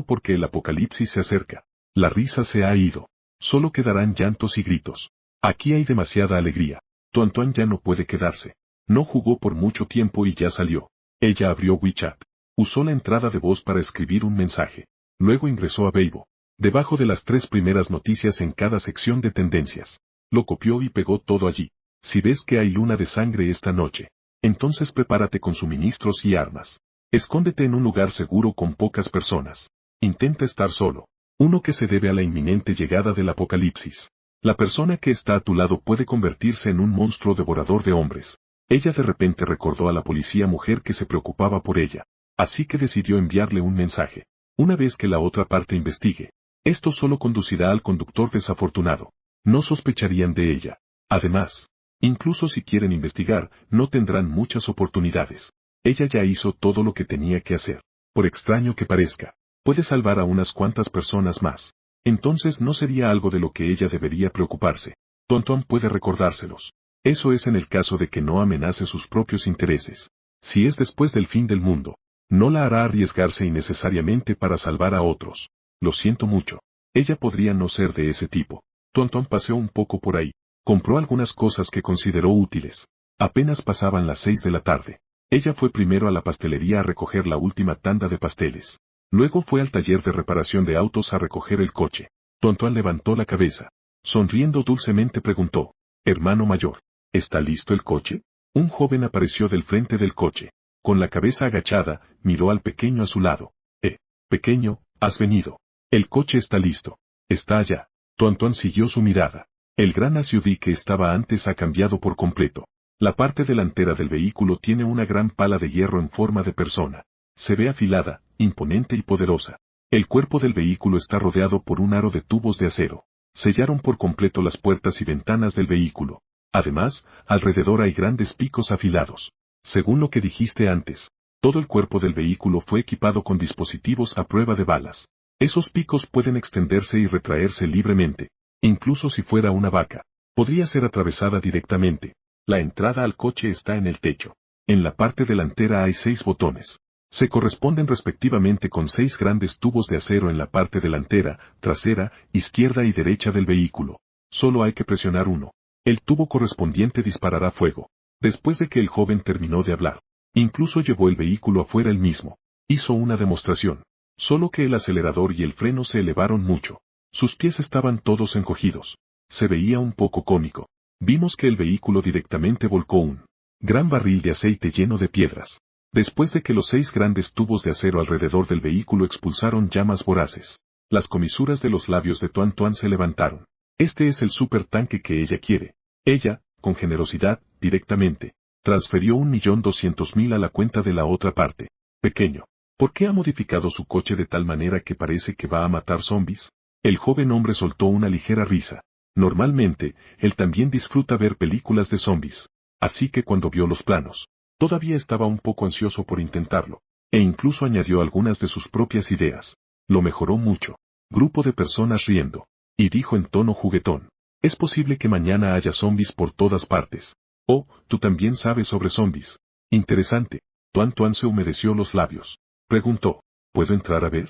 S1: porque el apocalipsis se acerca. La risa se ha ido. Solo quedarán llantos y gritos. Aquí hay demasiada alegría. Tuan ya no puede quedarse. No jugó por mucho tiempo y ya salió. Ella abrió WeChat. Usó la entrada de voz para escribir un mensaje. Luego ingresó a Weibo. Debajo de las 3 primeras noticias en cada sección de tendencias. Lo copió y pegó todo allí. Si ves que hay luna de sangre esta noche, entonces prepárate con suministros y armas. Escóndete en un lugar seguro con pocas personas. Intenta estar solo. Que se debe a la inminente llegada del apocalipsis. La persona que está a tu lado puede convertirse en un monstruo devorador de hombres. Ella de repente recordó a la policía mujer que se preocupaba por ella. Así que decidió enviarle un mensaje. Una vez que la otra parte investigue, esto solo conducirá al conductor desafortunado. No sospecharían de ella. Además, incluso si quieren investigar, no tendrán muchas oportunidades. Ella ya hizo todo lo que tenía que hacer. Por extraño que parezca, puede salvar a unas cuantas personas más. Entonces no sería algo de lo que ella debería preocuparse. Tuan puede recordárselos. Eso es en el caso de que no amenace sus propios intereses. Si es después del fin del mundo, no la hará arriesgarse innecesariamente para salvar a otros. Lo siento mucho. Ella podría no ser de ese tipo. Tuan paseó un poco por ahí. Compró algunas cosas que consideró útiles. Apenas pasaban las 6 de la tarde. Ella fue primero a la pastelería a recoger la última tanda de pasteles. Luego fue al taller de reparación de autos a recoger el coche. Tuan levantó la cabeza. Sonriendo dulcemente preguntó, hermano mayor, ¿está listo el coche? Un joven apareció del frente del coche. Con la cabeza agachada, miró al pequeño a su lado. Pequeño, has venido. El coche está listo. Está allá. Tuan siguió su mirada. El gran SUV que estaba antes ha cambiado por completo. La parte delantera del vehículo tiene una gran pala de hierro en forma de persona. Se ve afilada, imponente y poderosa. El cuerpo del vehículo está rodeado por un aro de tubos de acero. Sellaron por completo las puertas y ventanas del vehículo. Además, alrededor hay grandes picos afilados. Según lo que dijiste antes, todo el cuerpo del vehículo fue equipado con dispositivos a prueba de balas. Esos picos pueden extenderse y retraerse libremente. Incluso si fuera una vaca, podría ser atravesada directamente. La entrada al coche está en el techo. En la parte delantera hay 6 botones. Se corresponden respectivamente con 6 grandes tubos de acero en la parte delantera, trasera, izquierda y derecha del vehículo. Solo hay que presionar uno. El tubo correspondiente disparará fuego. Después de que el joven terminó de hablar, incluso llevó el vehículo afuera él mismo. Hizo una demostración. Solo que el acelerador y el freno se elevaron mucho. Sus pies estaban todos encogidos. Se veía un poco cómico. Vimos que el vehículo directamente volcó un gran barril de aceite lleno de piedras. Después de que los 6 grandes tubos de acero alrededor del vehículo expulsaron llamas voraces, las comisuras de los labios de Tuan se levantaron. Este es el supertanque que ella quiere. Ella, con generosidad, directamente, transfirió 1.200.000 a la cuenta de la otra parte. Pequeño, ¿por qué ha modificado su coche de tal manera que parece que va a matar zombies? El joven hombre soltó una ligera risa. Normalmente, él también disfruta ver películas de zombies. Así que cuando vio los planos, todavía estaba un poco ansioso por intentarlo, e incluso añadió algunas de sus propias ideas. Lo mejoró mucho. Grupo de personas riendo. Y dijo en tono juguetón, es posible que mañana haya zombies por todas partes. Oh, tú también sabes sobre zombies. Interesante. Tuan se humedeció los labios. Preguntó, ¿puedo entrar a ver?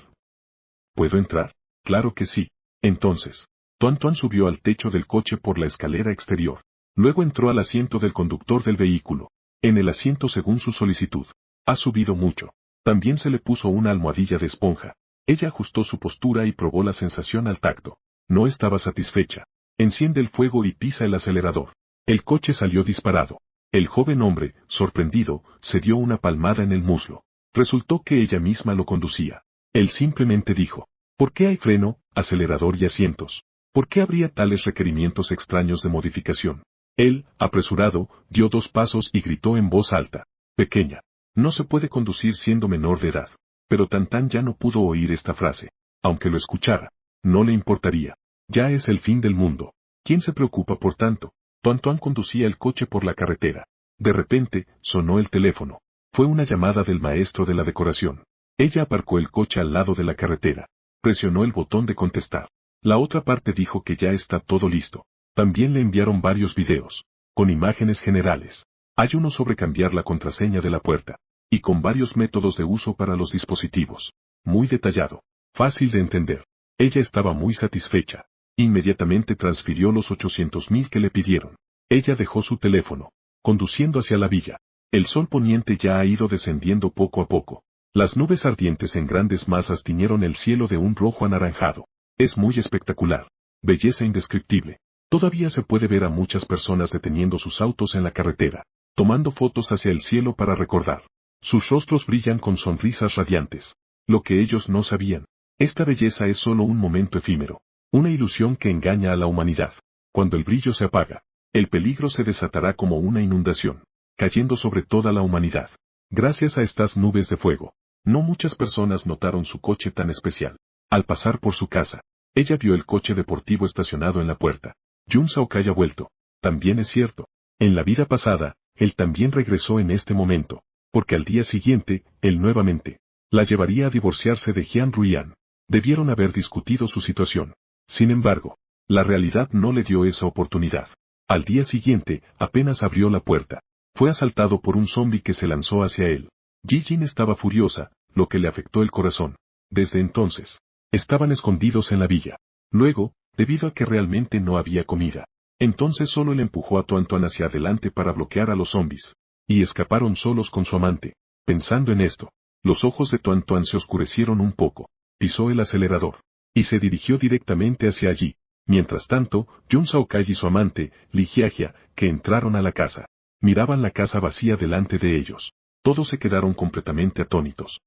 S1: ¿Puedo entrar? Claro que sí. Entonces, Tuan subió al techo del coche por la escalera exterior. Luego entró al asiento del conductor del vehículo. En el asiento según su solicitud. Ha subido mucho. También se le puso una almohadilla de esponja. Ella ajustó su postura y probó la sensación al tacto. No estaba satisfecha. Enciende el fuego y pisa el acelerador. El coche salió disparado. El joven hombre, sorprendido, se dio una palmada en el muslo. Resultó que ella misma lo conducía. Él simplemente dijo, ¿por qué hay freno, acelerador y asientos? ¿Por qué habría tales requerimientos extraños de modificación? Él, apresurado, dio 2 pasos y gritó en voz alta, pequeña, no se puede conducir siendo menor de edad. Pero Tantan ya no pudo oír esta frase. Aunque lo escuchara, no le importaría. Ya es el fin del mundo. ¿Quién se preocupa por tanto? Tuan conducía el coche por la carretera. De repente, sonó el teléfono. Fue una llamada del maestro de la decoración. Ella aparcó el coche al lado de la carretera. Presionó el botón de contestar. La otra parte dijo que ya está todo listo. También le enviaron varios videos, con imágenes generales. Hay uno sobre cambiar la contraseña de la puerta, y con varios métodos de uso para los dispositivos. Muy detallado. Fácil de entender. Ella estaba muy satisfecha. Inmediatamente transfirió los 800.000 que le pidieron. Ella dejó su teléfono, conduciendo hacia la villa. El sol poniente ya ha ido descendiendo poco a poco. Las nubes ardientes en grandes masas tiñeron el cielo de un rojo anaranjado. Es muy espectacular. Belleza indescriptible. Todavía se puede ver a muchas personas deteniendo sus autos en la carretera, tomando fotos hacia el cielo para recordar. Sus rostros brillan con sonrisas radiantes. Lo que ellos no sabían. Esta belleza es solo un momento efímero. Una ilusión que engaña a la humanidad. Cuando el brillo se apaga, el peligro se desatará como una inundación, cayendo sobre toda la humanidad. Gracias a estas nubes de fuego, no muchas personas notaron su coche tan especial. Al pasar por su casa, ella vio el coche deportivo estacionado en la puerta. Jun Saokai ha vuelto. También es cierto. En la vida pasada, él también regresó en este momento, porque al día siguiente, él nuevamente la llevaría a divorciarse de Jian Ruian. Debieron haber discutido su situación. Sin embargo, la realidad no le dio esa oportunidad. Al día siguiente, apenas abrió la puerta, fue asaltado por un zombi que se lanzó hacia él. Ji Jin estaba furiosa, lo que le afectó el corazón. Desde entonces, estaban escondidos en la villa. Luego, debido a que realmente no había comida, entonces solo él empujó a Tuan hacia adelante para bloquear a los zombis. Y escaparon solos con su amante. Pensando en esto, los ojos de Tuan se oscurecieron un poco. Pisó el acelerador y se dirigió directamente hacia allí. Mientras tanto, Jun Saokai y su amante, Li Jiajia, que entraron a la casa, miraban la casa vacía delante de ellos. Todos se quedaron completamente atónitos.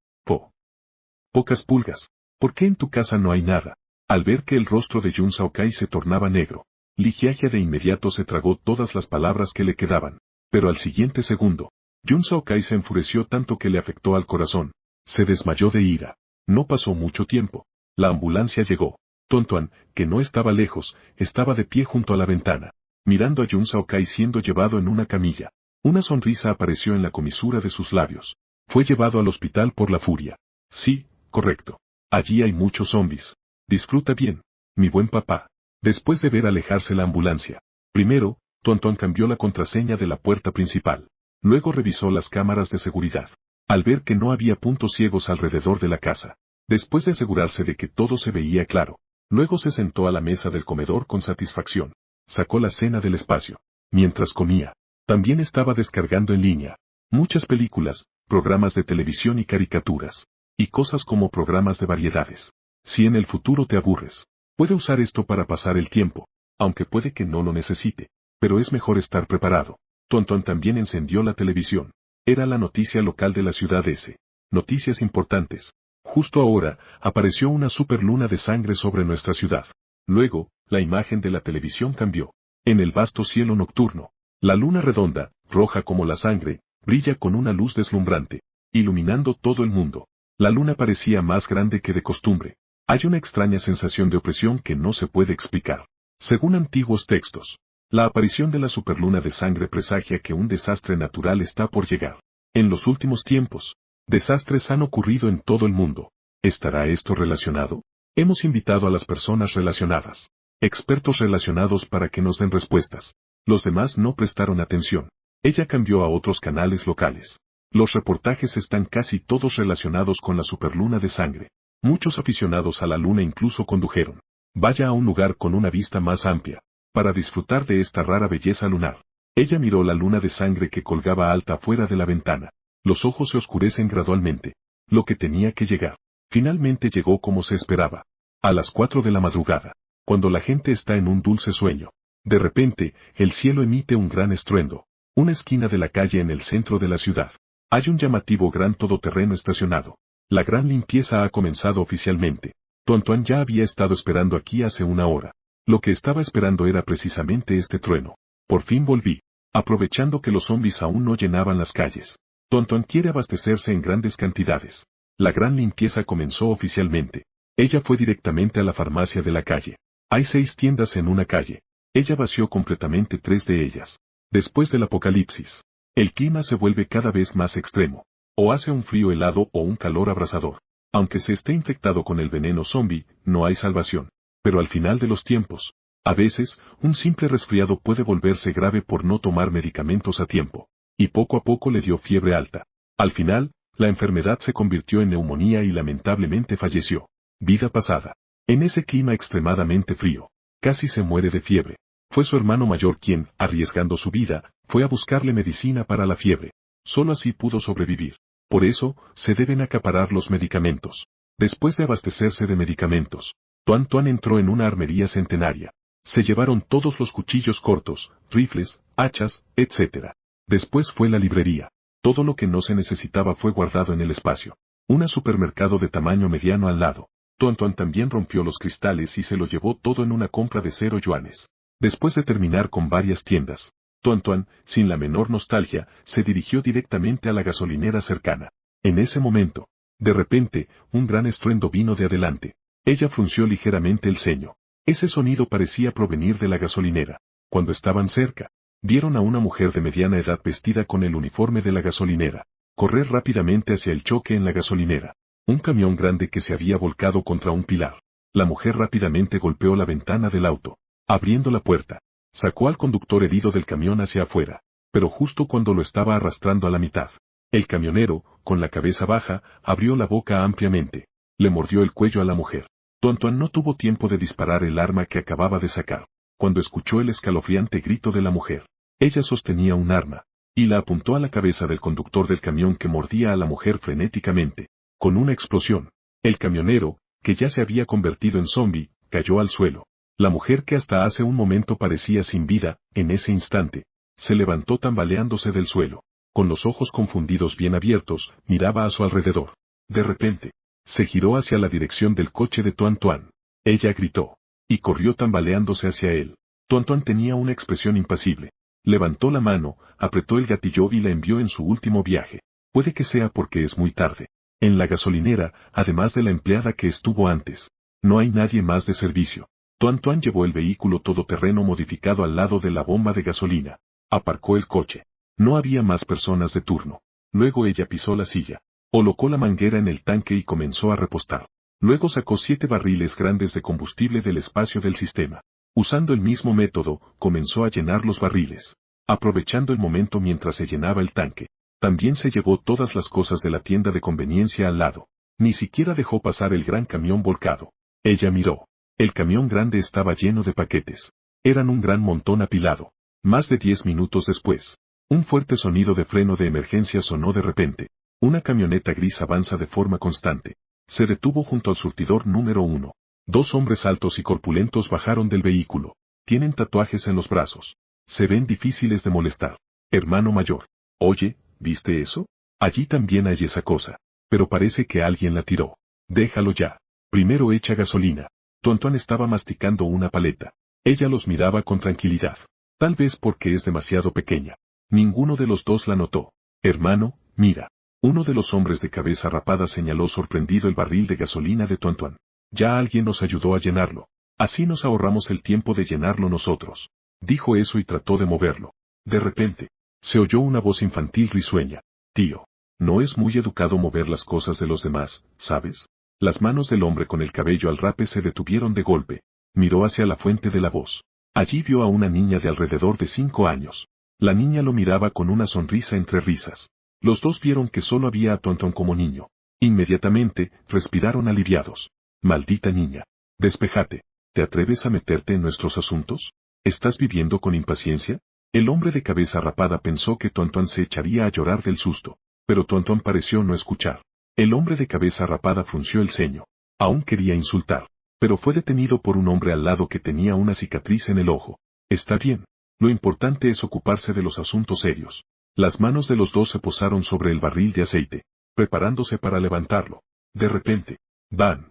S1: Pocas pulgas. ¿Por qué en tu casa no hay nada? Al ver que el rostro de Jun Saokai se tornaba negro, Li Jiajia de inmediato se tragó todas las palabras que le quedaban. Pero al siguiente segundo, Jun Saokai se enfureció tanto que le afectó al corazón. Se desmayó de ira. No pasó mucho tiempo. La ambulancia llegó. Tuan, que no estaba lejos, estaba de pie junto a la ventana, mirando a Jun Saokai siendo llevado en una camilla. Una sonrisa apareció en la comisura de sus labios. Fue llevado al hospital por la furia. Sí, correcto. Allí hay muchos zombis. Disfruta bien, mi buen papá. Después de ver alejarse la ambulancia, primero, Tuan cambió la contraseña de la puerta principal. Luego revisó las cámaras de seguridad. Al ver que no había puntos ciegos alrededor de la casa, después de asegurarse de que todo se veía claro, luego se sentó a la mesa del comedor con satisfacción. Sacó la cena del espacio. Mientras comía, también estaba descargando en línea muchas películas, programas de televisión y caricaturas, y cosas como programas de variedades. Si en el futuro te aburres, puede usar esto para pasar el tiempo, aunque puede que no lo necesite, pero es mejor estar preparado. Tuan también encendió la televisión. Era la noticia local de la ciudad S. Noticias importantes. Justo ahora, apareció una superluna de sangre sobre nuestra ciudad. Luego, la imagen de la televisión cambió. En el vasto cielo nocturno, la luna redonda, roja como la sangre, brilla con una luz deslumbrante, iluminando todo el mundo. La luna parecía más grande que de costumbre. Hay una extraña sensación de opresión que no se puede explicar. Según antiguos textos, la aparición de la superluna de sangre presagia que un desastre natural está por llegar. En los últimos tiempos, desastres han ocurrido en todo el mundo. ¿Estará esto relacionado? Hemos invitado a las personas relacionadas, expertos relacionados para que nos den respuestas. Los demás no prestaron atención. Ella cambió a otros canales locales. Los reportajes están casi todos relacionados con la superluna de sangre. Muchos aficionados a la luna incluso condujeron. Vaya a un lugar con una vista más amplia, para disfrutar de esta rara belleza lunar. Ella miró la luna de sangre que colgaba alta fuera de la ventana. Los ojos se oscurecen gradualmente. Lo que tenía que llegar. Finalmente llegó como se esperaba. A las 4 de la madrugada, cuando la gente está en un dulce sueño. De repente, el cielo emite un gran estruendo. Una esquina de la calle en el centro de la ciudad. Hay un llamativo gran todoterreno estacionado. La gran limpieza ha comenzado oficialmente. Tontuán ya había estado esperando aquí hace una hora. Lo que estaba esperando era precisamente este trueno. Por fin volví. Aprovechando que los zombies aún no llenaban las calles. Tontuán quiere abastecerse en grandes cantidades. La gran limpieza comenzó oficialmente. Ella fue directamente a la farmacia de la calle. Hay 6 tiendas en una calle. Ella vació completamente 3 de ellas. Después del apocalipsis, el clima se vuelve cada vez más extremo. O hace un frío helado o un calor abrasador. Aunque se esté infectado con el veneno zombie, no hay salvación. Pero al final de los tiempos, a veces, un simple resfriado puede volverse grave por no tomar medicamentos a tiempo. Y poco a poco le dio fiebre alta. Al final, la enfermedad se convirtió en neumonía y lamentablemente falleció. Vida pasada. En ese clima extremadamente frío. Casi se muere de fiebre. Fue su hermano mayor quien, arriesgando su vida, fue a buscarle medicina para la fiebre. Solo así pudo sobrevivir. Por eso, se deben acaparar los medicamentos. Después de abastecerse de medicamentos, Tuan Tuan entró en una armería centenaria. Se llevaron todos los cuchillos cortos, rifles, hachas, etc. Después fue la librería. Todo lo que no se necesitaba fue guardado en el espacio. Un supermercado de tamaño mediano al lado. Tuan Tuan también rompió los cristales y se lo llevó todo en una compra de 0 yuanes. Después de terminar con varias tiendas, Tuan Tuan, sin la menor nostalgia, se dirigió directamente a la gasolinera cercana. En ese momento, de repente, un gran estruendo vino de adelante. Ella frunció ligeramente el ceño. Ese sonido parecía provenir de la gasolinera. Cuando estaban cerca, vieron a una mujer de mediana edad vestida con el uniforme de la gasolinera, correr rápidamente hacia el choque en la gasolinera. Un camión grande que se había volcado contra un pilar. La mujer rápidamente golpeó la ventana del auto. Abriendo la puerta, sacó al conductor herido del camión hacia afuera, pero justo cuando lo estaba arrastrando a la mitad, el camionero, con la cabeza baja, abrió la boca ampliamente. Le mordió el cuello a la mujer. Tuan Tuan no tuvo tiempo de disparar el arma que acababa de sacar, cuando escuchó el escalofriante grito de la mujer. Ella sostenía un arma, y la apuntó a la cabeza del conductor del camión que mordía a la mujer frenéticamente. Con una explosión, el camionero, que ya se había convertido en zombie, cayó al suelo. La mujer que hasta hace un momento parecía sin vida, en ese instante, se levantó tambaleándose del suelo. Con los ojos confundidos bien abiertos, miraba a su alrededor. De repente, se giró hacia la dirección del coche de Tuan Tuan. Ella gritó, y corrió tambaleándose hacia él. Tuan Tuan tenía una expresión impasible. Levantó la mano, apretó el gatillo y la envió en su último viaje. Puede que sea porque es muy tarde. En la gasolinera, además de la empleada que estuvo antes, no hay nadie más de servicio. Tuan Tuan llevó el vehículo todoterreno modificado al lado de la bomba de gasolina. Aparcó el coche. No había más personas de turno. Luego ella pisó la silla. Colocó la manguera en el tanque y comenzó a repostar. Luego sacó 7 barriles grandes de combustible del espacio del sistema. Usando el mismo método, comenzó a llenar los barriles. Aprovechando el momento mientras se llenaba el tanque. También se llevó todas las cosas de la tienda de conveniencia al lado. Ni siquiera dejó pasar el gran camión volcado. Ella miró. El camión grande estaba lleno de paquetes. Eran un gran montón apilado. Más de 10 minutos después, un fuerte sonido de freno de emergencia sonó de repente. Una camioneta gris avanza de forma constante. Se detuvo junto al surtidor número 1. 2 hombres altos y corpulentos bajaron del vehículo. Tienen tatuajes en los brazos. Se ven difíciles de molestar. Hermano mayor. Oye, ¿viste eso? Allí también hay esa cosa. Pero parece que alguien la tiró. Déjalo ya. Primero echa gasolina. Tuan Tuan estaba masticando una paleta. Ella los miraba con tranquilidad. Tal vez porque es demasiado pequeña. Ninguno de los dos la notó. Hermano, mira. Uno de los hombres de cabeza rapada señaló sorprendido el barril de gasolina de Tuan Tuan. Ya alguien nos ayudó a llenarlo. Así nos ahorramos el tiempo de llenarlo nosotros. Dijo eso y trató de moverlo. De repente, se oyó una voz infantil risueña. Tío, no es muy educado mover las cosas de los demás, ¿sabes? Las manos del hombre con el cabello al rape se detuvieron de golpe. Miró hacia la fuente de la voz. Allí vio a una niña de alrededor de 5 años. La niña lo miraba con una sonrisa entre risas. Los dos vieron que solo había a Tuan Tuan como niño. Inmediatamente, respiraron aliviados. Maldita niña. Despejate. ¿Te atreves a meterte en nuestros asuntos? ¿Estás viviendo con impaciencia? El hombre de cabeza rapada pensó que Tuan Tuan se echaría a llorar del susto. Pero Tuan Tuan pareció no escuchar. El hombre de cabeza rapada frunció el ceño. Aún quería insultar, pero fue detenido por un hombre al lado que tenía una cicatriz en el ojo. Está bien. Lo importante es ocuparse de los asuntos serios. Las manos de los dos se posaron sobre el barril de aceite, preparándose para levantarlo. De repente, ¡bam!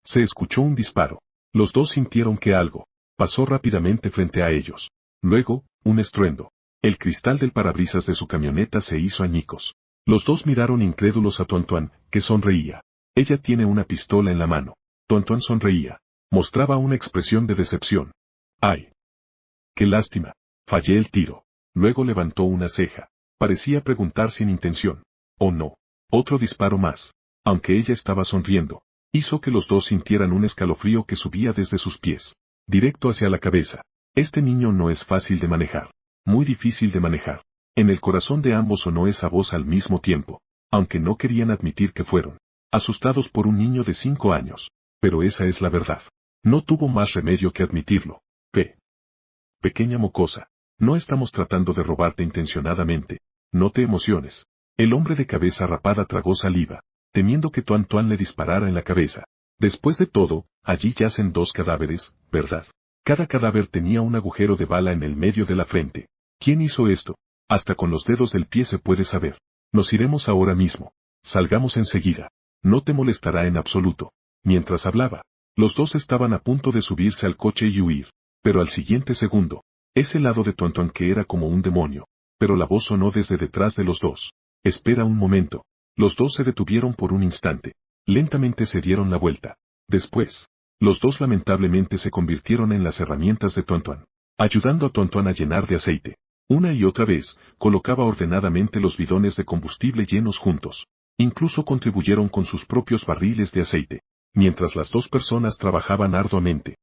S1: Se escuchó un disparo. Los dos sintieron que algo pasó rápidamente frente a ellos. Luego, un estruendo. El cristal del parabrisas de su camioneta se hizo añicos. Los dos miraron incrédulos a Tuan, que sonreía. Ella tiene una pistola en la mano. Tuan sonreía. Mostraba una expresión de decepción. ¡Ay! ¡Qué lástima! Fallé el tiro. Luego levantó una ceja. Parecía preguntar sin intención. «¿Oh no?» Otro disparo más. Aunque ella estaba sonriendo, hizo que los dos sintieran un escalofrío que subía desde sus pies, directo hacia la cabeza. Este niño no es fácil de manejar. Muy difícil de manejar. En el corazón de ambos sonó esa voz al mismo tiempo, aunque no querían admitir que fueron asustados por un niño de 5 años. Pero esa es la verdad. No tuvo más remedio que admitirlo. Pequeña mocosa. No estamos tratando de robarte intencionadamente. No te emociones. El hombre de cabeza rapada tragó saliva, temiendo que Tuan le disparara en la cabeza. Después de todo, allí yacen 2 cadáveres, ¿verdad? Cada cadáver tenía un agujero de bala en el medio de la frente. ¿Quién hizo esto? Hasta con los dedos del pie se puede saber. Nos iremos ahora mismo. Salgamos enseguida. No te molestará en absoluto. Mientras hablaba, los dos estaban a punto de subirse al coche y huir. Pero al siguiente segundo, ese lado de Tuan que era como un demonio. Pero la voz sonó desde detrás de los dos. Espera un momento. Los dos se detuvieron por un instante. Lentamente se dieron la vuelta. Después, los dos lamentablemente se convirtieron en las herramientas de Tuan, ayudando a Tuan a llenar de aceite. Una y otra vez, colocaba ordenadamente los bidones de combustible llenos juntos. Incluso contribuyeron con sus propios barriles de aceite. Mientras las dos personas trabajaban arduamente,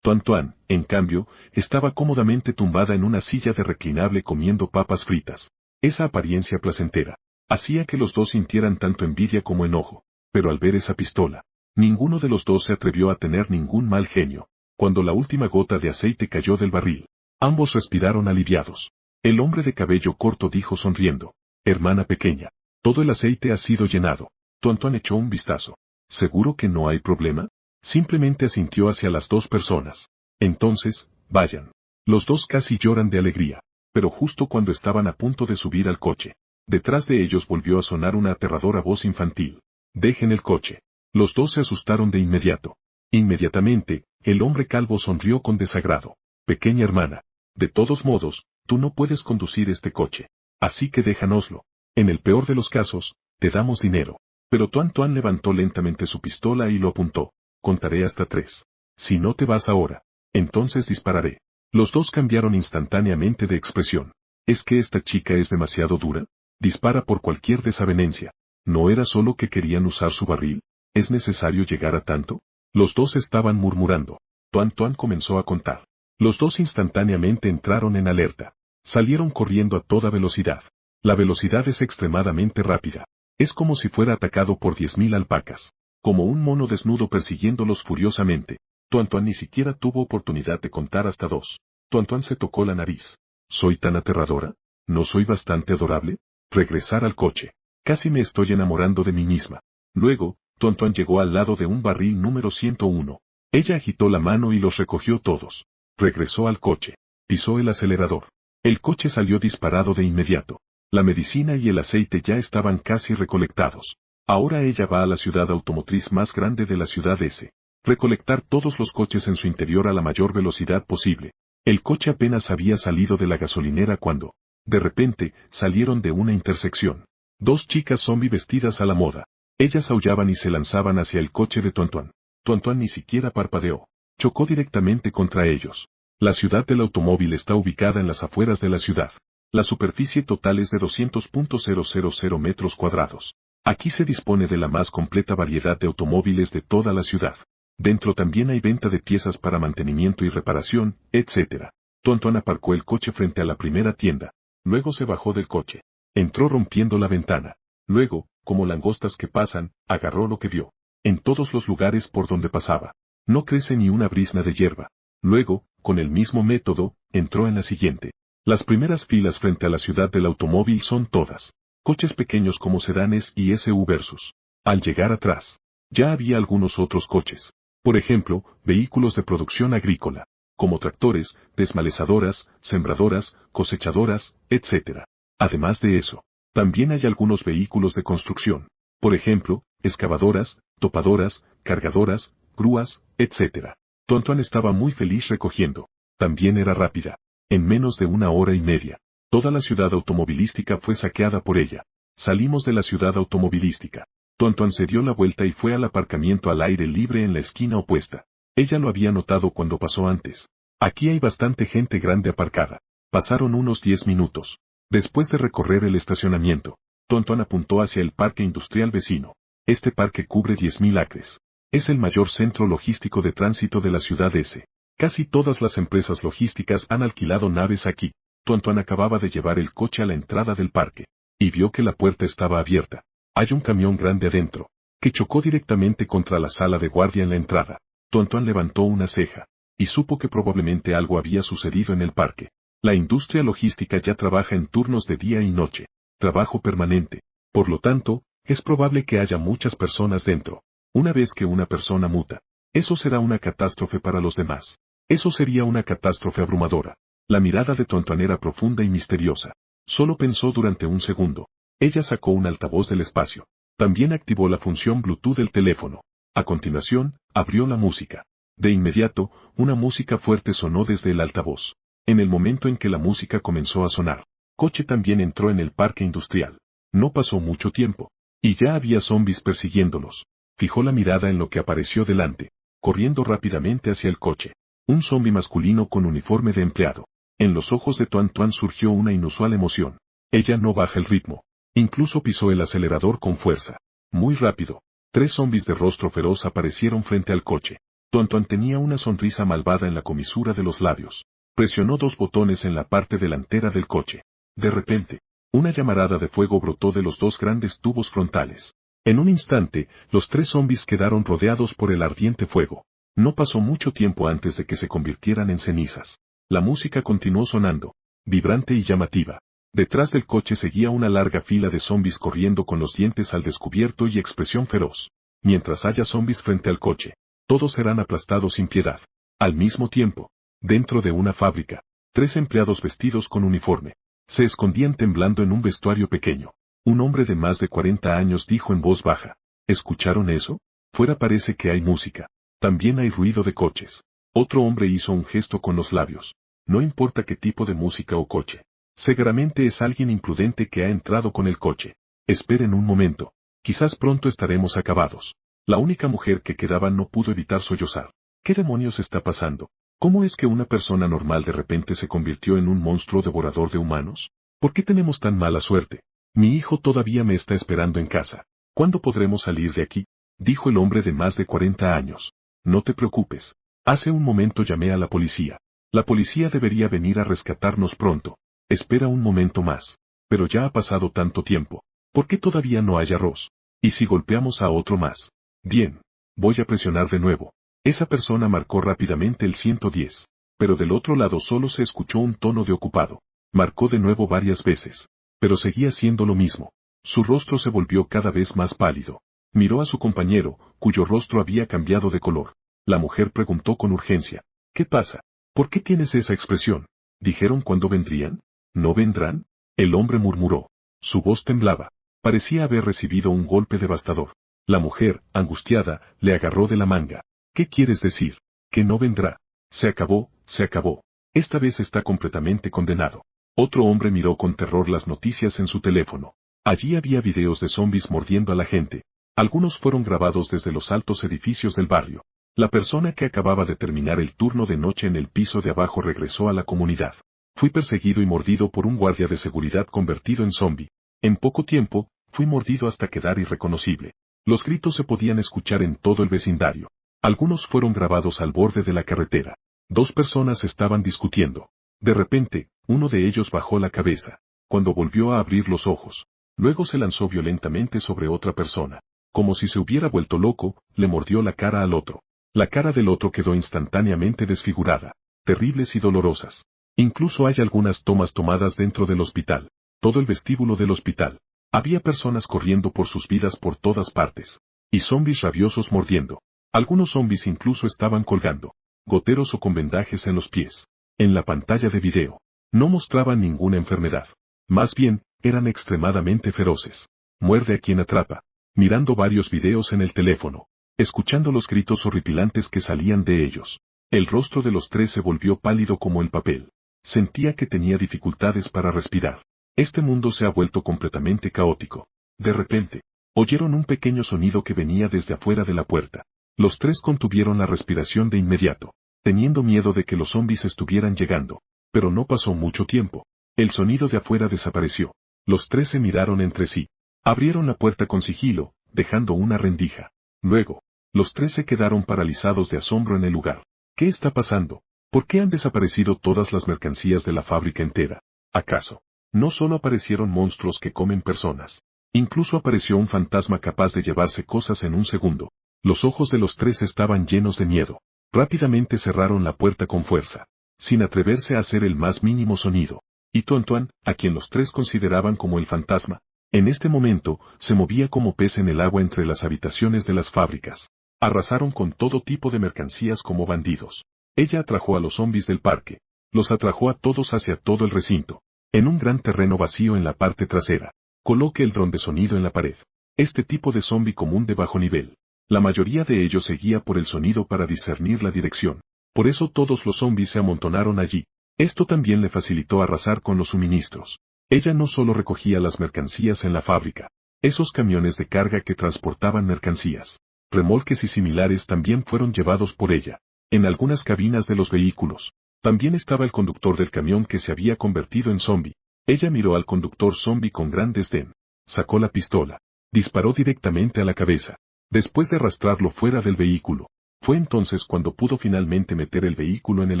S1: Tuan, en cambio, estaba cómodamente tumbada en una silla de reclinable comiendo papas fritas. Esa apariencia placentera hacía que los dos sintieran tanto envidia como enojo. Pero al ver esa pistola, ninguno de los dos se atrevió a tener ningún mal genio. Cuando la última gota de aceite cayó del barril, ambos respiraron aliviados. El hombre de cabello corto dijo sonriendo: «Hermana pequeña, todo el aceite ha sido llenado». Tuan echó un vistazo. «¿Seguro que no hay problema?» Simplemente asintió hacia las dos personas. «Entonces, vayan». Los dos casi lloran de alegría. Pero justo cuando estaban a punto de subir al coche, detrás de ellos volvió a sonar una aterradora voz infantil. «Dejen el coche». Los dos se asustaron de inmediato. Inmediatamente, el hombre calvo sonrió con desagrado. «Pequeña hermana, de todos modos, tú no puedes conducir este coche. Así que déjanoslo. En el peor de los casos, te damos dinero». Pero Tuan levantó lentamente su pistola y lo apuntó. «Contaré hasta 3. Si no te vas ahora, entonces dispararé». Los dos cambiaron instantáneamente de expresión. ¿Es que esta chica es demasiado dura? Dispara por cualquier desavenencia. ¿No era solo que querían usar su barril? ¿Es necesario llegar a tanto? Los dos estaban murmurando. Tuan comenzó a contar. Los dos instantáneamente entraron en alerta. Salieron corriendo a toda velocidad. La velocidad es extremadamente rápida. Es como si fuera atacado por 10.000 alpacas. Como un mono desnudo persiguiéndolos furiosamente. Tuan ni siquiera tuvo oportunidad de contar hasta 2. Tuan se tocó la nariz. ¿Soy tan aterradora? ¿No soy bastante adorable? Regresar al coche. Casi me estoy enamorando de mí misma. Luego, Tuan llegó al lado de un barril número 101. Ella agitó la mano y los recogió todos. Regresó al coche. Pisó el acelerador. El coche salió disparado de inmediato. La medicina y el aceite ya estaban casi recolectados. Ahora ella va a la ciudad automotriz más grande de la ciudad S. Recolectar todos los coches en su interior a la mayor velocidad posible. El coche apenas había salido de la gasolinera cuando, de repente, salieron de una intersección. 2 chicas zombie vestidas a la moda. Ellas aullaban y se lanzaban hacia el coche de Tuan. Tuan ni siquiera parpadeó. Chocó directamente contra ellos. La ciudad del automóvil está ubicada en las afueras de la ciudad. La superficie total es de 200.000 metros cuadrados. Aquí se dispone de la más completa variedad de automóviles de toda la ciudad. Dentro también hay venta de piezas para mantenimiento y reparación, etc. Tuan aparcó el coche frente a la primera tienda. Luego se bajó del coche. Entró rompiendo la ventana. Luego, como langostas que pasan, agarró lo que vio. En todos los lugares por donde pasaba. No crece ni una brizna de hierba. Luego, con el mismo método, entró en la siguiente. Las primeras filas frente a la ciudad del automóvil son todas coches pequeños como sedanes y SUV versus. Al llegar atrás, ya había algunos otros coches. Por ejemplo, vehículos de producción agrícola. como tractores, desmalezadoras, sembradoras, cosechadoras, etc. Además de eso, también hay algunos vehículos de construcción. Por ejemplo, excavadoras, topadoras, cargadoras, grúas, etc. Tontuan estaba muy feliz recogiendo. También era rápida. En menos de 1 hora y media, toda la ciudad automovilística fue saqueada por ella. Salimos de la ciudad automovilística. Tontuan se dio la vuelta y fue al aparcamiento al aire libre en la esquina opuesta. Ella lo había notado cuando pasó antes. Aquí hay bastante gente grande aparcada. Pasaron unos 10 minutos. Después de recorrer el estacionamiento, Tontuan apuntó hacia el parque industrial vecino. Este parque cubre 10.000 acres. Es el mayor centro logístico de tránsito de la ciudad S. Casi todas las empresas logísticas han alquilado naves aquí. Tontuan acababa de llevar el coche a la entrada del parque, y vio que la puerta estaba abierta. Hay un camión grande adentro, que chocó directamente contra la sala de guardia en la entrada. Tontuan levantó una ceja, y supo que probablemente algo había sucedido en el parque. La industria logística ya trabaja en turnos de día y noche, trabajo permanente. Por lo tanto, es probable que haya muchas personas dentro. Una vez que una persona muta, eso será una catástrofe para los demás. Eso sería una catástrofe abrumadora. La mirada de Tontuan era profunda y misteriosa. Solo pensó durante un segundo. Ella sacó un altavoz del espacio. También activó la función Bluetooth del teléfono. A continuación, abrió la música. De inmediato, una música fuerte sonó desde el altavoz. En el momento en que la música comenzó a sonar, coche también entró en el parque industrial. No pasó mucho tiempo, y ya había zombies persiguiéndolos. Fijó la mirada en lo que apareció delante, corriendo rápidamente hacia el coche. Un zombi masculino con uniforme de empleado. En los ojos de Tontuan surgió una inusual emoción. Ella no baja el ritmo. Incluso pisó el acelerador con fuerza. Muy rápido. 3 zombies de rostro feroz aparecieron frente al coche. Tontuan tenía una sonrisa malvada en la comisura de los labios. Presionó 2 botones en la parte delantera del coche. De repente, una llamarada de fuego brotó de los 2 grandes tubos frontales. En un instante, los 3 zombies quedaron rodeados por el ardiente fuego. No pasó mucho tiempo antes de que se convirtieran en cenizas. La música continuó sonando, vibrante y llamativa. Detrás del coche seguía una larga fila de zombies corriendo con los dientes al descubierto y expresión feroz. Mientras haya zombies frente al coche, todos serán aplastados sin piedad. Al mismo tiempo, dentro de una fábrica, 3 empleados vestidos con uniforme se escondían temblando en un vestuario pequeño. Un hombre de más de 40 años dijo en voz baja: ¿escucharon eso? Fuera parece que hay música. También hay ruido de coches. Otro hombre hizo un gesto con los labios. No importa qué tipo de música o coche. Seguramente es alguien imprudente que ha entrado con el coche. Esperen un momento. Quizás pronto estaremos acabados. La única mujer que quedaba no pudo evitar sollozar. ¿Qué demonios está pasando? ¿Cómo es que una persona normal de repente se convirtió en un monstruo devorador de humanos? ¿Por qué tenemos tan mala suerte? Mi hijo todavía me está esperando en casa. ¿Cuándo podremos salir de aquí? Dijo el hombre de más de 40 años. No te preocupes. Hace un momento llamé a la policía. La policía debería venir a rescatarnos pronto. Espera un momento más. Pero ya ha pasado tanto tiempo. ¿Por qué todavía no hay arroz? ¿Y si golpeamos a otro más? Bien. Voy a presionar de nuevo. Esa persona marcó rápidamente el 110. Pero del otro lado solo se escuchó un tono de ocupado. Marcó de nuevo varias veces. Pero seguía siendo lo mismo. Su rostro se volvió cada vez más pálido. Miró a su compañero, cuyo rostro había cambiado de color. La mujer preguntó con urgencia: ¿qué pasa? ¿Por qué tienes esa expresión? ¿Dijeron cuándo vendrían? ¿No vendrán? El hombre murmuró. Su voz temblaba. Parecía haber recibido un golpe devastador. La mujer, angustiada, le agarró de la manga. ¿Qué quieres decir? ¿Que no vendrá? Se acabó, se acabó. Esta vez está completamente condenado. Otro hombre miró con terror las noticias en su teléfono. Allí había videos de zombies mordiendo a la gente. Algunos fueron grabados desde los altos edificios del barrio. La persona que acababa de terminar el turno de noche en el piso de abajo regresó a la comunidad. Fui perseguido y mordido por un guardia de seguridad convertido en zombie. En poco tiempo, fui mordido hasta quedar irreconocible. Los gritos se podían escuchar en todo el vecindario. Algunos fueron grabados al borde de la carretera. 2 personas estaban discutiendo. De repente, uno de ellos bajó la cabeza. Cuando volvió a abrir los ojos, luego se lanzó violentamente sobre otra persona. Como si se hubiera vuelto loco, le mordió la cara al otro. La cara del otro quedó instantáneamente desfigurada, terribles y dolorosas. Incluso hay algunas tomas tomadas dentro del hospital. Todo el vestíbulo del hospital. Había personas corriendo por sus vidas por todas partes. Y zombies rabiosos mordiendo. Algunos zombies incluso estaban colgando. goteros o con vendajes en los pies. En la pantalla de video, no mostraban ninguna enfermedad. Más bien, eran extremadamente feroces. Muerde a quien atrapa. Mirando varios videos en el teléfono, escuchando los gritos horripilantes que salían de ellos. El rostro de los tres se volvió pálido como el papel. Sentía que tenía dificultades para respirar. Este mundo se ha vuelto completamente caótico. De repente, oyeron un pequeño sonido que venía desde afuera de la puerta. Los tres contuvieron la respiración de inmediato, teniendo miedo de que los zombies estuvieran llegando. Pero no pasó mucho tiempo. El sonido de afuera desapareció. Los tres se miraron entre sí. Abrieron la puerta con sigilo, dejando una rendija. Luego, los tres se quedaron paralizados de asombro en el lugar. ¿Qué está pasando? ¿Por qué han desaparecido todas las mercancías de la fábrica entera? ¿Acaso no solo aparecieron monstruos que comen personas? Incluso apareció un fantasma capaz de llevarse cosas en un segundo. Los ojos de los tres estaban llenos de miedo. Rápidamente cerraron la puerta con fuerza, sin atreverse a hacer el más mínimo sonido. Y Tuan, a quien los tres consideraban como el fantasma, en este momento, se movía como pez en el agua entre las habitaciones de las fábricas. Arrasaron con todo tipo de mercancías como bandidos. Ella atrajo a los zombies del parque. Los atrajo a todos hacia todo el recinto. En un gran terreno vacío en la parte trasera. Coloque el dron de sonido en la pared. Este tipo de zombie común de bajo nivel. La mayoría de ellos seguía por el sonido para discernir la dirección. Por eso todos los zombies se amontonaron allí. Esto también le facilitó arrasar con los suministros. Ella no solo recogía las mercancías en la fábrica. Esos camiones de carga que transportaban mercancías, remolques y similares también fueron llevados por ella. En algunas cabinas de los vehículos, también estaba el conductor del camión que se había convertido en zombie. Ella miró al conductor zombie con gran desdén. Sacó la pistola. Disparó directamente a la cabeza. Después de arrastrarlo fuera del vehículo. Fue entonces cuando pudo finalmente meter el vehículo en el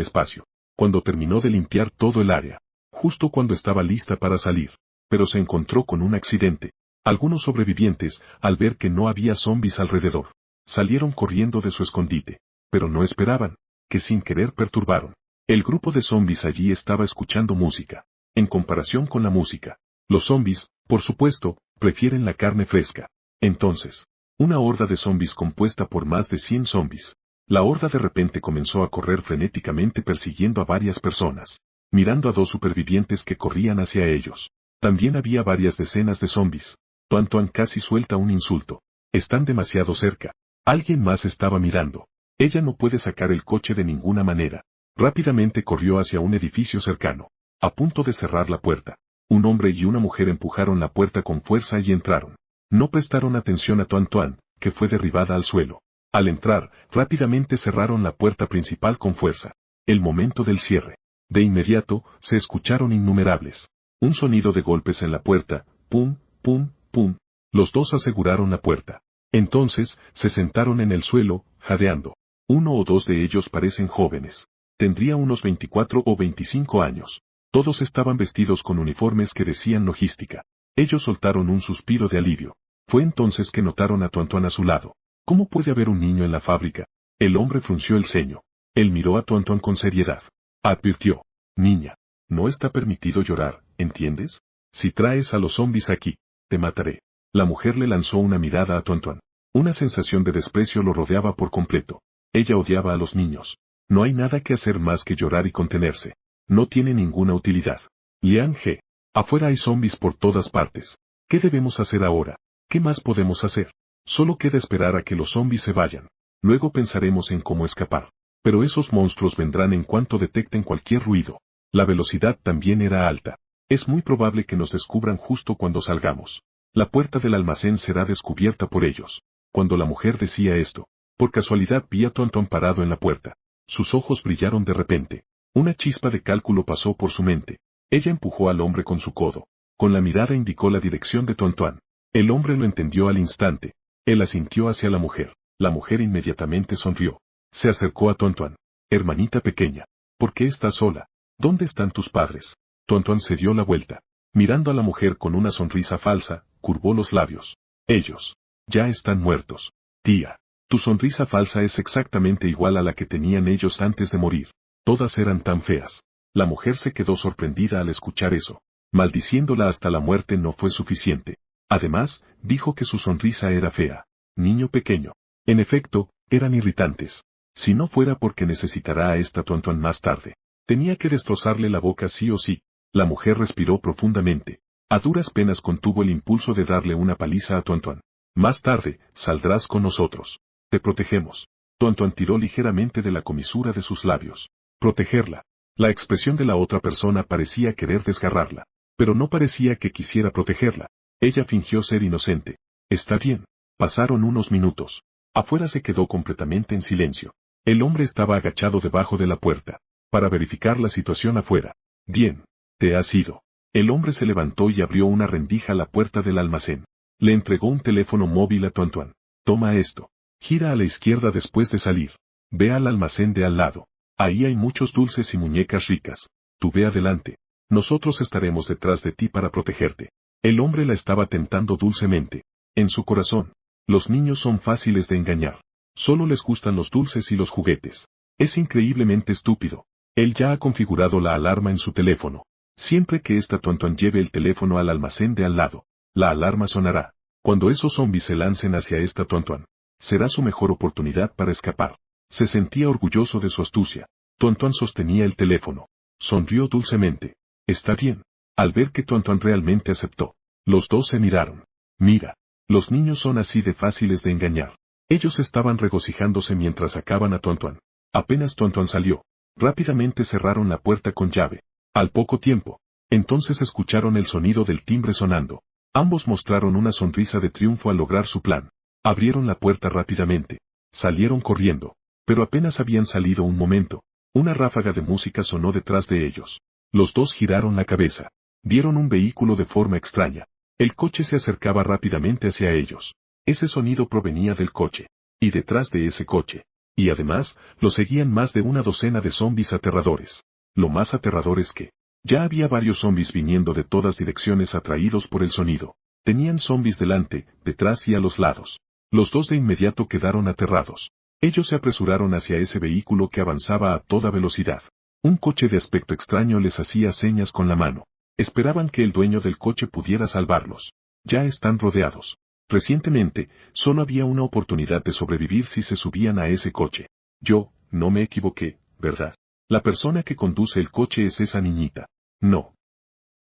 S1: espacio. Cuando terminó de limpiar todo el área. Justo cuando estaba lista para salir. Pero se encontró con un accidente. Algunos sobrevivientes, al ver que no había zombies alrededor, salieron corriendo de su escondite. Pero no esperaban, que sin querer perturbaron. El grupo de zombies allí estaba escuchando música. En comparación con la música, los zombies, por supuesto, prefieren la carne fresca. Entonces, una horda de zombies compuesta por más de 100 zombies. La horda de repente comenzó a correr frenéticamente persiguiendo a varias personas, mirando a dos supervivientes que corrían hacia ellos. También había varias decenas de zombies. Tuan casi suelta un insulto. Están demasiado cerca. Alguien más estaba mirando. Ella no puede sacar el coche de ninguna manera. Rápidamente corrió hacia un edificio cercano. A punto de cerrar la puerta. Un hombre y una mujer empujaron la puerta con fuerza y entraron. No prestaron atención a Tuan, que fue derribada al suelo. Al entrar, rápidamente cerraron la puerta principal con fuerza. El momento del cierre. De inmediato, se escucharon innumerables. Un sonido de golpes en la puerta, pum, pum, pum. Los dos aseguraron la puerta. Entonces, se sentaron en el suelo, jadeando. Uno o dos de ellos parecen jóvenes. Tendría unos 24 o 25 años. Todos estaban vestidos con uniformes que decían logística. Ellos soltaron un suspiro de alivio. Fue entonces que notaron a Tuan a su lado. ¿Cómo puede haber un niño en la fábrica? El hombre frunció el ceño. Él miró a Tuan con seriedad. Advirtió. Niña, no está permitido llorar, ¿entiendes? Si traes a los zombies aquí, te mataré. La mujer le lanzó una mirada a Tuan. Una sensación de desprecio lo rodeaba por completo. Ella odiaba a los niños. No hay nada que hacer más que llorar y contenerse. No tiene ninguna utilidad. Liang He. Afuera hay zombies por todas partes. ¿Qué debemos hacer ahora? ¿Qué más podemos hacer? Solo queda esperar a que los zombies se vayan. Luego pensaremos en cómo escapar. Pero esos monstruos vendrán en cuanto detecten cualquier ruido. La velocidad también era alta. Es muy probable que nos descubran justo cuando salgamos. La puerta del almacén será descubierta por ellos. Cuando la mujer decía esto, por casualidad vi a Tuan parado en la puerta. Sus ojos brillaron de repente. Una chispa de cálculo pasó por su mente. Ella empujó al hombre con su codo. Con la mirada indicó la dirección de Tuan. El hombre lo entendió al instante. Él asintió hacia la mujer. La mujer inmediatamente sonrió. Se acercó a Tuan. Hermanita pequeña, ¿por qué estás sola? ¿Dónde están tus padres? Tuan se dio la vuelta. Mirando a la mujer con una sonrisa falsa, curvó los labios. Ellos ya están muertos. Tía, tu sonrisa falsa es exactamente igual a la que tenían ellos antes de morir. Todas eran tan feas. La mujer se quedó sorprendida al escuchar eso. Maldiciéndola hasta la muerte no fue suficiente. Además, dijo que su sonrisa era fea. Niño pequeño. En efecto, eran irritantes. Si no fuera porque necesitará a esta Tuan más tarde. Tenía que destrozarle la boca sí o sí. La mujer respiró profundamente. A duras penas contuvo el impulso de darle una paliza a Tuan. Más tarde, saldrás con nosotros. Te protegemos. Tuan tiró ligeramente de la comisura de sus labios. Protegerla. La expresión de la otra persona parecía querer desgarrarla. Pero no parecía que quisiera protegerla. Ella fingió ser inocente. Está bien. Pasaron unos minutos. Afuera se quedó completamente en silencio. El hombre estaba agachado debajo de la puerta, para verificar la situación afuera. Bien. Te has ido. El hombre se levantó y abrió una rendija a la puerta del almacén. Le entregó un teléfono móvil a Tuan. Toma esto. Gira a la izquierda después de salir. Ve al almacén de al lado. Ahí hay muchos dulces y muñecas ricas. Tú ve adelante. Nosotros estaremos detrás de ti para protegerte. El hombre la estaba tentando dulcemente. En su corazón, los niños son fáciles de engañar. Solo les gustan los dulces y los juguetes. Es increíblemente estúpido. Él ya ha configurado la alarma en su teléfono. Siempre que esta Tuan lleve el teléfono al almacén de al lado, la alarma sonará. Cuando esos zombies se lancen hacia esta Tuan, será su mejor oportunidad para escapar. Se sentía orgulloso de su astucia. Tuan sostenía el teléfono. Sonrió dulcemente. Está bien. Al ver que Tuan realmente aceptó, los dos se miraron. Mira, los niños son así de fáciles de engañar. Ellos estaban regocijándose mientras sacaban a Tuan. Apenas Tuan salió, rápidamente cerraron la puerta con llave. Al poco tiempo, entonces escucharon el sonido del timbre sonando. Ambos mostraron una sonrisa de triunfo al lograr su plan. Abrieron la puerta rápidamente. Salieron corriendo. Pero apenas habían salido un momento, una ráfaga de música sonó detrás de ellos. Los dos giraron la cabeza. Vieron un vehículo de forma extraña. El coche se acercaba rápidamente hacia ellos. Ese sonido provenía del coche. Y detrás de ese coche. Y además, lo seguían más de una docena de zombies aterradores. Lo más aterrador es que, ya había varios zombies viniendo de todas direcciones atraídos por el sonido. Tenían zombies delante, detrás y a los lados. Los dos de inmediato quedaron aterrados. Ellos se apresuraron hacia ese vehículo que avanzaba a toda velocidad. Un coche de aspecto extraño les hacía señas con la mano. Esperaban que el dueño del coche pudiera salvarlos. Ya están rodeados. Recientemente, solo había una oportunidad de sobrevivir si se subían a ese coche. Yo, no me equivoqué, ¿verdad? La persona que conduce el coche es esa niñita. No.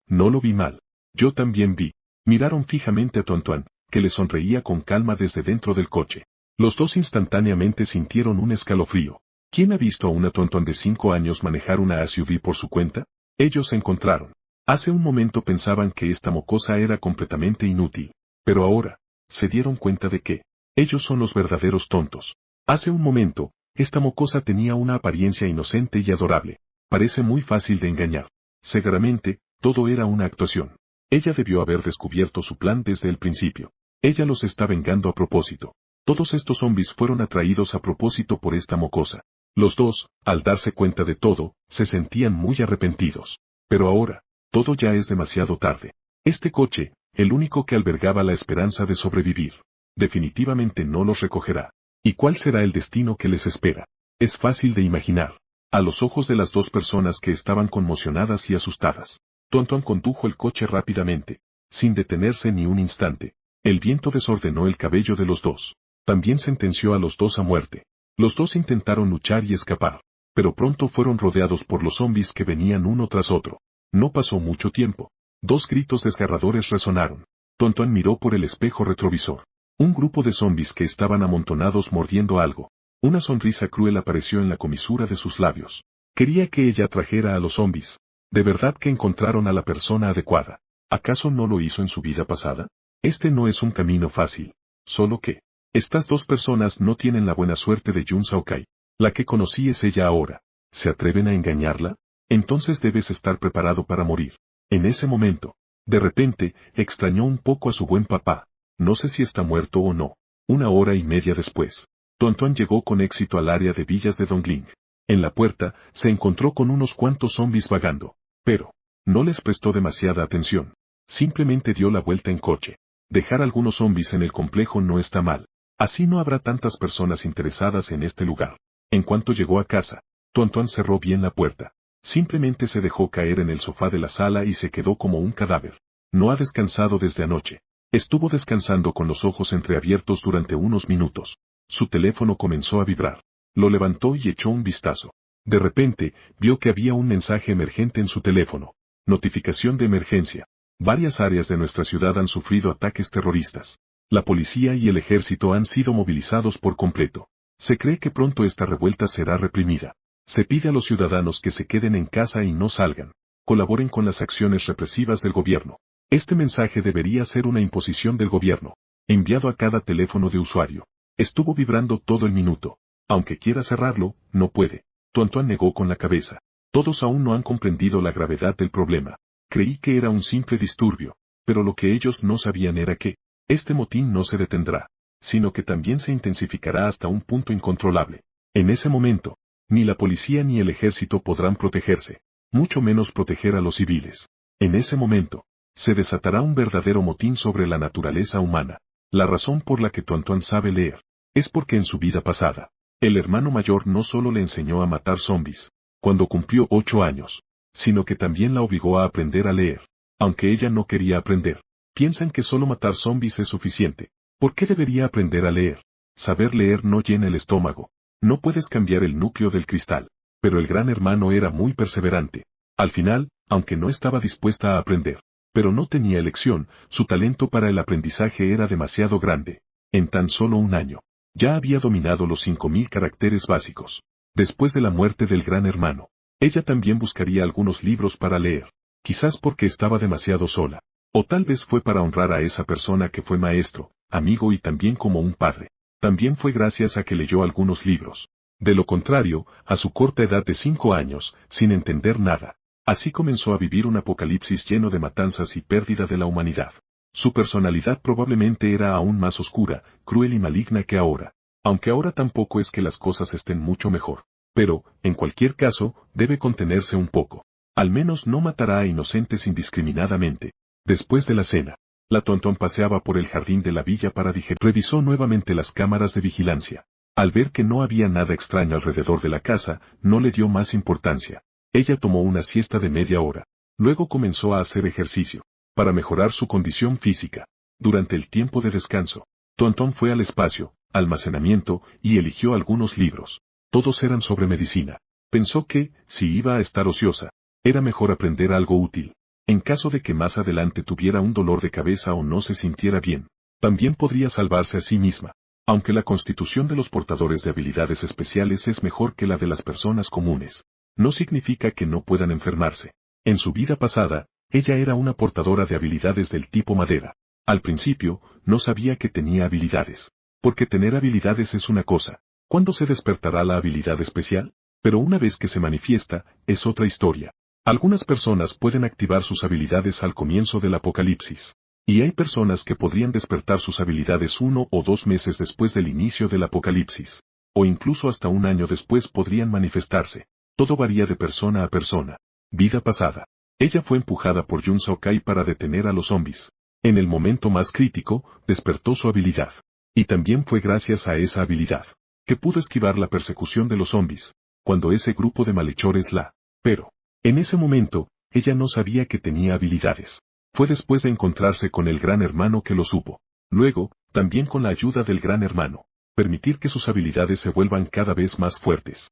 S1: No lo vi mal. Yo también vi. Miraron fijamente a Tuan, que le sonreía con calma desde dentro del coche. Los dos instantáneamente sintieron un escalofrío. ¿Quién ha visto a una Tuan de 5 años manejar una SUV por su cuenta? Ellos se encontraron. Hace un momento pensaban que esta mocosa era completamente inútil. Pero ahora, se dieron cuenta de que, ellos son los verdaderos tontos. Hace un momento, esta mocosa tenía una apariencia inocente y adorable. Parece muy fácil de engañar. Seguramente, todo era una actuación. Ella debió haber descubierto su plan desde el principio. Ella los está vengando a propósito. Todos estos zombies fueron atraídos a propósito por esta mocosa. Los dos, al darse cuenta de todo, se sentían muy arrepentidos. Pero ahora, todo ya es demasiado tarde. Este coche, el único que albergaba la esperanza de sobrevivir, definitivamente no los recogerá. ¿Y cuál será el destino que les espera? Es fácil de imaginar. A los ojos de las dos personas que estaban conmocionadas y asustadas, Tuan condujo el coche rápidamente, sin detenerse ni un instante. El viento desordenó el cabello de los dos. También sentenció a los dos a muerte. Los dos intentaron luchar y escapar, pero pronto fueron rodeados por los zombies que venían uno tras otro. No pasó mucho tiempo. 2 gritos desgarradores resonaron. Tuan miró por el espejo retrovisor. Un grupo de zombies que estaban amontonados mordiendo algo. Una sonrisa cruel apareció en la comisura de sus labios. Quería que ella trajera a los zombies. ¿De verdad que encontraron a la persona adecuada? ¿Acaso no lo hizo en su vida pasada? Este no es un camino fácil. Solo que, estas dos personas no tienen la buena suerte de Jun Saokai. La que conocí es ella ahora. ¿Se atreven a engañarla? Entonces debes estar preparado para morir. En ese momento, de repente, extrañó un poco a su buen papá. No sé si está muerto o no. 1 hora y media después, Tuan llegó con éxito al área de villas de Dongling. En la puerta, se encontró con unos cuantos zombies vagando. Pero, no les prestó demasiada atención. Simplemente dio la vuelta en coche. Dejar algunos zombies en el complejo no está mal. Así no habrá tantas personas interesadas en este lugar. En cuanto llegó a casa, Tuan cerró bien la puerta. Simplemente se dejó caer en el sofá de la sala y se quedó como un cadáver. No ha descansado desde anoche. Estuvo descansando con los ojos entreabiertos durante unos minutos. Su teléfono comenzó a vibrar. Lo levantó y echó un vistazo. De repente, vio que había un mensaje emergente en su teléfono. Notificación de emergencia. Varias áreas de nuestra ciudad han sufrido ataques terroristas. La policía y el ejército han sido movilizados por completo. Se cree que pronto esta revuelta será reprimida. Se pide a los ciudadanos que se queden en casa y no salgan. Colaboren con las acciones represivas del gobierno. Este mensaje debería ser una imposición del gobierno, enviado a cada teléfono de usuario. Estuvo vibrando todo el minuto. Aunque quiera cerrarlo, no puede. Tuan negó con la cabeza. Todos aún no han comprendido la gravedad del problema. Creí que era un simple disturbio, pero lo que ellos no sabían era que este motín no se detendrá, sino que también se intensificará hasta un punto incontrolable. En ese momento, ni la policía ni el ejército podrán protegerse, mucho menos proteger a los civiles. En ese momento, se desatará un verdadero motín sobre la naturaleza humana. La razón por la que Tuan sabe leer, es porque en su vida pasada, el hermano mayor no solo le enseñó a matar zombis, cuando cumplió 8 años, sino que también la obligó a aprender a leer, aunque ella no quería aprender. Piensan que solo matar zombis es suficiente. ¿Por qué debería aprender a leer? Saber leer no llena el estómago. No puedes cambiar el núcleo del cristal. Pero el gran hermano era muy perseverante. Al final, aunque no estaba dispuesta a aprender, pero no tenía elección, su talento para el aprendizaje era demasiado grande. En tan solo un año, ya había dominado los 5000 caracteres básicos. Después de la muerte del gran hermano, ella también buscaría algunos libros para leer. Quizás porque estaba demasiado sola. O tal vez fue para honrar a esa persona que fue maestro, amigo y también como un padre. También fue gracias a que leyó algunos libros. De lo contrario, a su corta edad de 5 años, sin entender nada, así comenzó a vivir un apocalipsis lleno de matanzas y pérdida de la humanidad. Su personalidad probablemente era aún más oscura, cruel y maligna que ahora. Aunque ahora tampoco es que las cosas estén mucho mejor. Pero, en cualquier caso, debe contenerse un poco. Al menos no matará a inocentes indiscriminadamente. Después de la cena, la Tuan paseaba por el jardín de la villa para digerir. Revisó nuevamente las cámaras de vigilancia. Al ver que no había nada extraño alrededor de la casa, no le dio más importancia. Ella tomó una siesta de media hora. Luego comenzó a hacer ejercicio, para mejorar su condición física. Durante el tiempo de descanso, Tuan fue al espacio, almacenamiento, y eligió algunos libros. Todos eran sobre medicina. Pensó que, si iba a estar ociosa, era mejor aprender algo útil. En caso de que más adelante tuviera un dolor de cabeza o no se sintiera bien, también podría salvarse a sí misma. Aunque la constitución de los portadores de habilidades especiales es mejor que la de las personas comunes, no significa que no puedan enfermarse. En su vida pasada, ella era una portadora de habilidades del tipo madera. Al principio, no sabía que tenía habilidades. Porque tener habilidades es una cosa. ¿Cuándo se despertará la habilidad especial? Pero una vez que se manifiesta, es otra historia. Algunas personas pueden activar sus habilidades al comienzo del apocalipsis. Y hay personas que podrían despertar sus habilidades 1 o 2 meses después del inicio del apocalipsis. O incluso hasta un año después podrían manifestarse. Todo varía de persona a persona. Vida pasada. Ella fue empujada por Jun Saokai para detener a los zombies. En el momento más crítico, despertó su habilidad. Y también fue gracias a esa habilidad que pudo esquivar la persecución de los zombies, cuando ese grupo de malhechores la... Pero, en ese momento, ella no sabía que tenía habilidades. Fue después de encontrarse con el gran hermano que lo supo. Luego, también con la ayuda del gran hermano, permitir que sus habilidades se vuelvan cada vez más fuertes.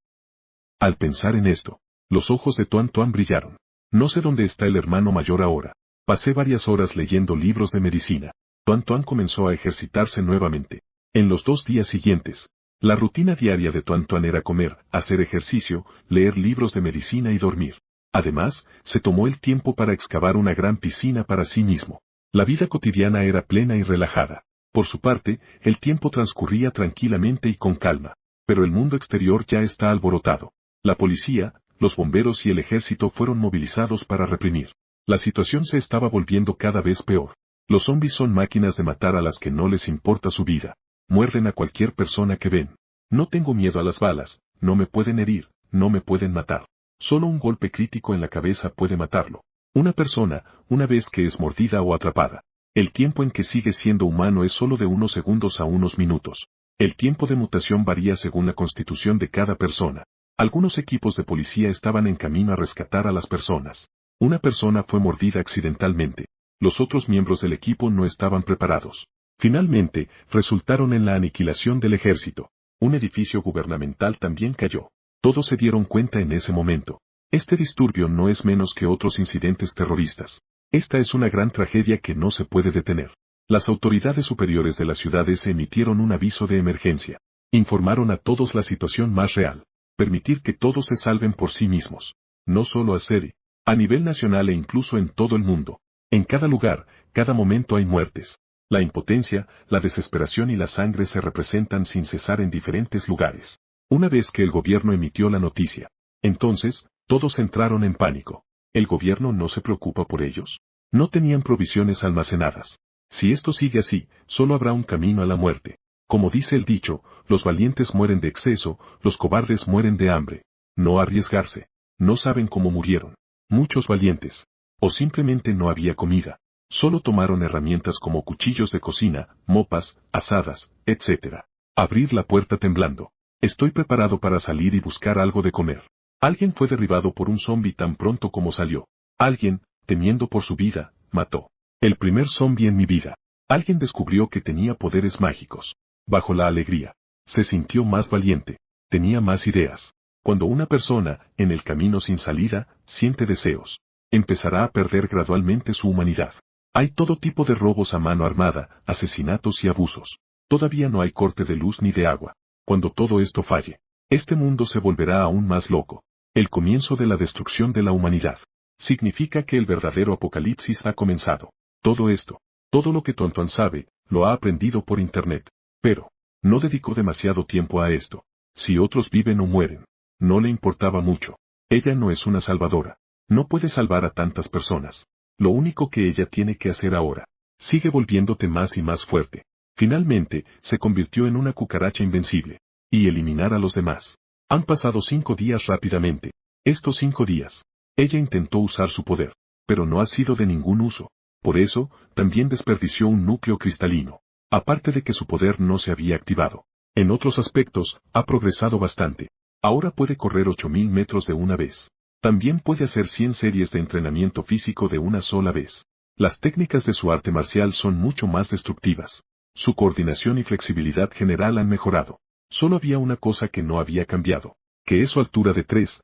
S1: Al pensar en esto, los ojos de Tuan brillaron. No sé dónde está el hermano mayor ahora. Pasé varias horas leyendo libros de medicina. Tuan comenzó a ejercitarse nuevamente. En los 2 días siguientes, la rutina diaria de Tuan era comer, hacer ejercicio, leer libros de medicina y dormir. Además, se tomó el tiempo para excavar una gran piscina para sí mismo. La vida cotidiana era plena y relajada. Por su parte, el tiempo transcurría tranquilamente y con calma. Pero el mundo exterior ya está alborotado. La policía, los bomberos y el ejército fueron movilizados para reprimir. La situación se estaba volviendo cada vez peor. Los zombies son máquinas de matar a las que no les importa su vida. Muerden a cualquier persona que ven. No tengo miedo a las balas, no me pueden herir, no me pueden matar. Solo un golpe crítico en la cabeza puede matarlo. Una persona, una vez que es mordida o atrapada, el tiempo en que sigue siendo humano es solo de unos segundos a unos minutos. El tiempo de mutación varía según la constitución de cada persona. Algunos equipos de policía estaban en camino a rescatar a las personas. Una persona fue mordida accidentalmente. Los otros miembros del equipo no estaban preparados. Finalmente, resultaron en la aniquilación del ejército. Un edificio gubernamental también cayó. Todos se dieron cuenta en ese momento. Este disturbio no es menos que otros incidentes terroristas. Esta es una gran tragedia que no se puede detener. Las autoridades superiores de las ciudades emitieron un aviso de emergencia. Informaron a todos la situación más real. Permitir que todos se salven por sí mismos. No solo a Sede, a nivel nacional e incluso en todo el mundo. En cada lugar, cada momento hay muertes. La impotencia, la desesperación y la sangre se representan sin cesar en diferentes lugares. Una vez que el gobierno emitió la noticia, entonces, todos entraron en pánico. ¿El gobierno no se preocupa por ellos? No tenían provisiones almacenadas. Si esto sigue así, solo habrá un camino a la muerte. Como dice el dicho, los valientes mueren de exceso, los cobardes mueren de hambre. No arriesgarse. No saben cómo murieron. Muchos valientes. O simplemente no había comida. Solo tomaron herramientas como cuchillos de cocina, mopas, asadas, etc. Abrir la puerta temblando. Estoy preparado para salir y buscar algo de comer. Alguien fue derribado por un zombi tan pronto como salió. Alguien, temiendo por su vida, mató. El primer zombi en mi vida. Alguien descubrió que tenía poderes mágicos. Bajo la alegría. Se sintió más valiente. Tenía más ideas. Cuando una persona, en el camino sin salida, siente deseos, empezará a perder gradualmente su humanidad. Hay todo tipo de robos a mano armada, asesinatos y abusos. Todavía no hay corte de luz ni de agua. Cuando todo esto falle, este mundo se volverá aún más loco. El comienzo de la destrucción de la humanidad. Significa que el verdadero apocalipsis ha comenzado. Todo esto, todo lo que Tontuan sabe, lo ha aprendido por internet. Pero, no dedicó demasiado tiempo a esto. Si otros viven o mueren, no le importaba mucho. Ella no es una salvadora. No puede salvar a tantas personas. Lo único que ella tiene que hacer ahora. Sigue volviéndote más y más fuerte. Finalmente, se convirtió en una cucaracha invencible. Y eliminar a los demás. Han pasado 5 días rápidamente. Estos 5 días. Ella intentó usar su poder. Pero no ha sido de ningún uso. Por eso, también desperdició un núcleo cristalino. Aparte de que su poder no se había activado. En otros aspectos, ha progresado bastante. Ahora puede correr 8000 metros de una vez. También puede hacer 100 series de entrenamiento físico de una sola vez. Las técnicas de su arte marcial son mucho más destructivas. Su coordinación y flexibilidad general han mejorado. Solo había una cosa que no había cambiado, que es su altura de 3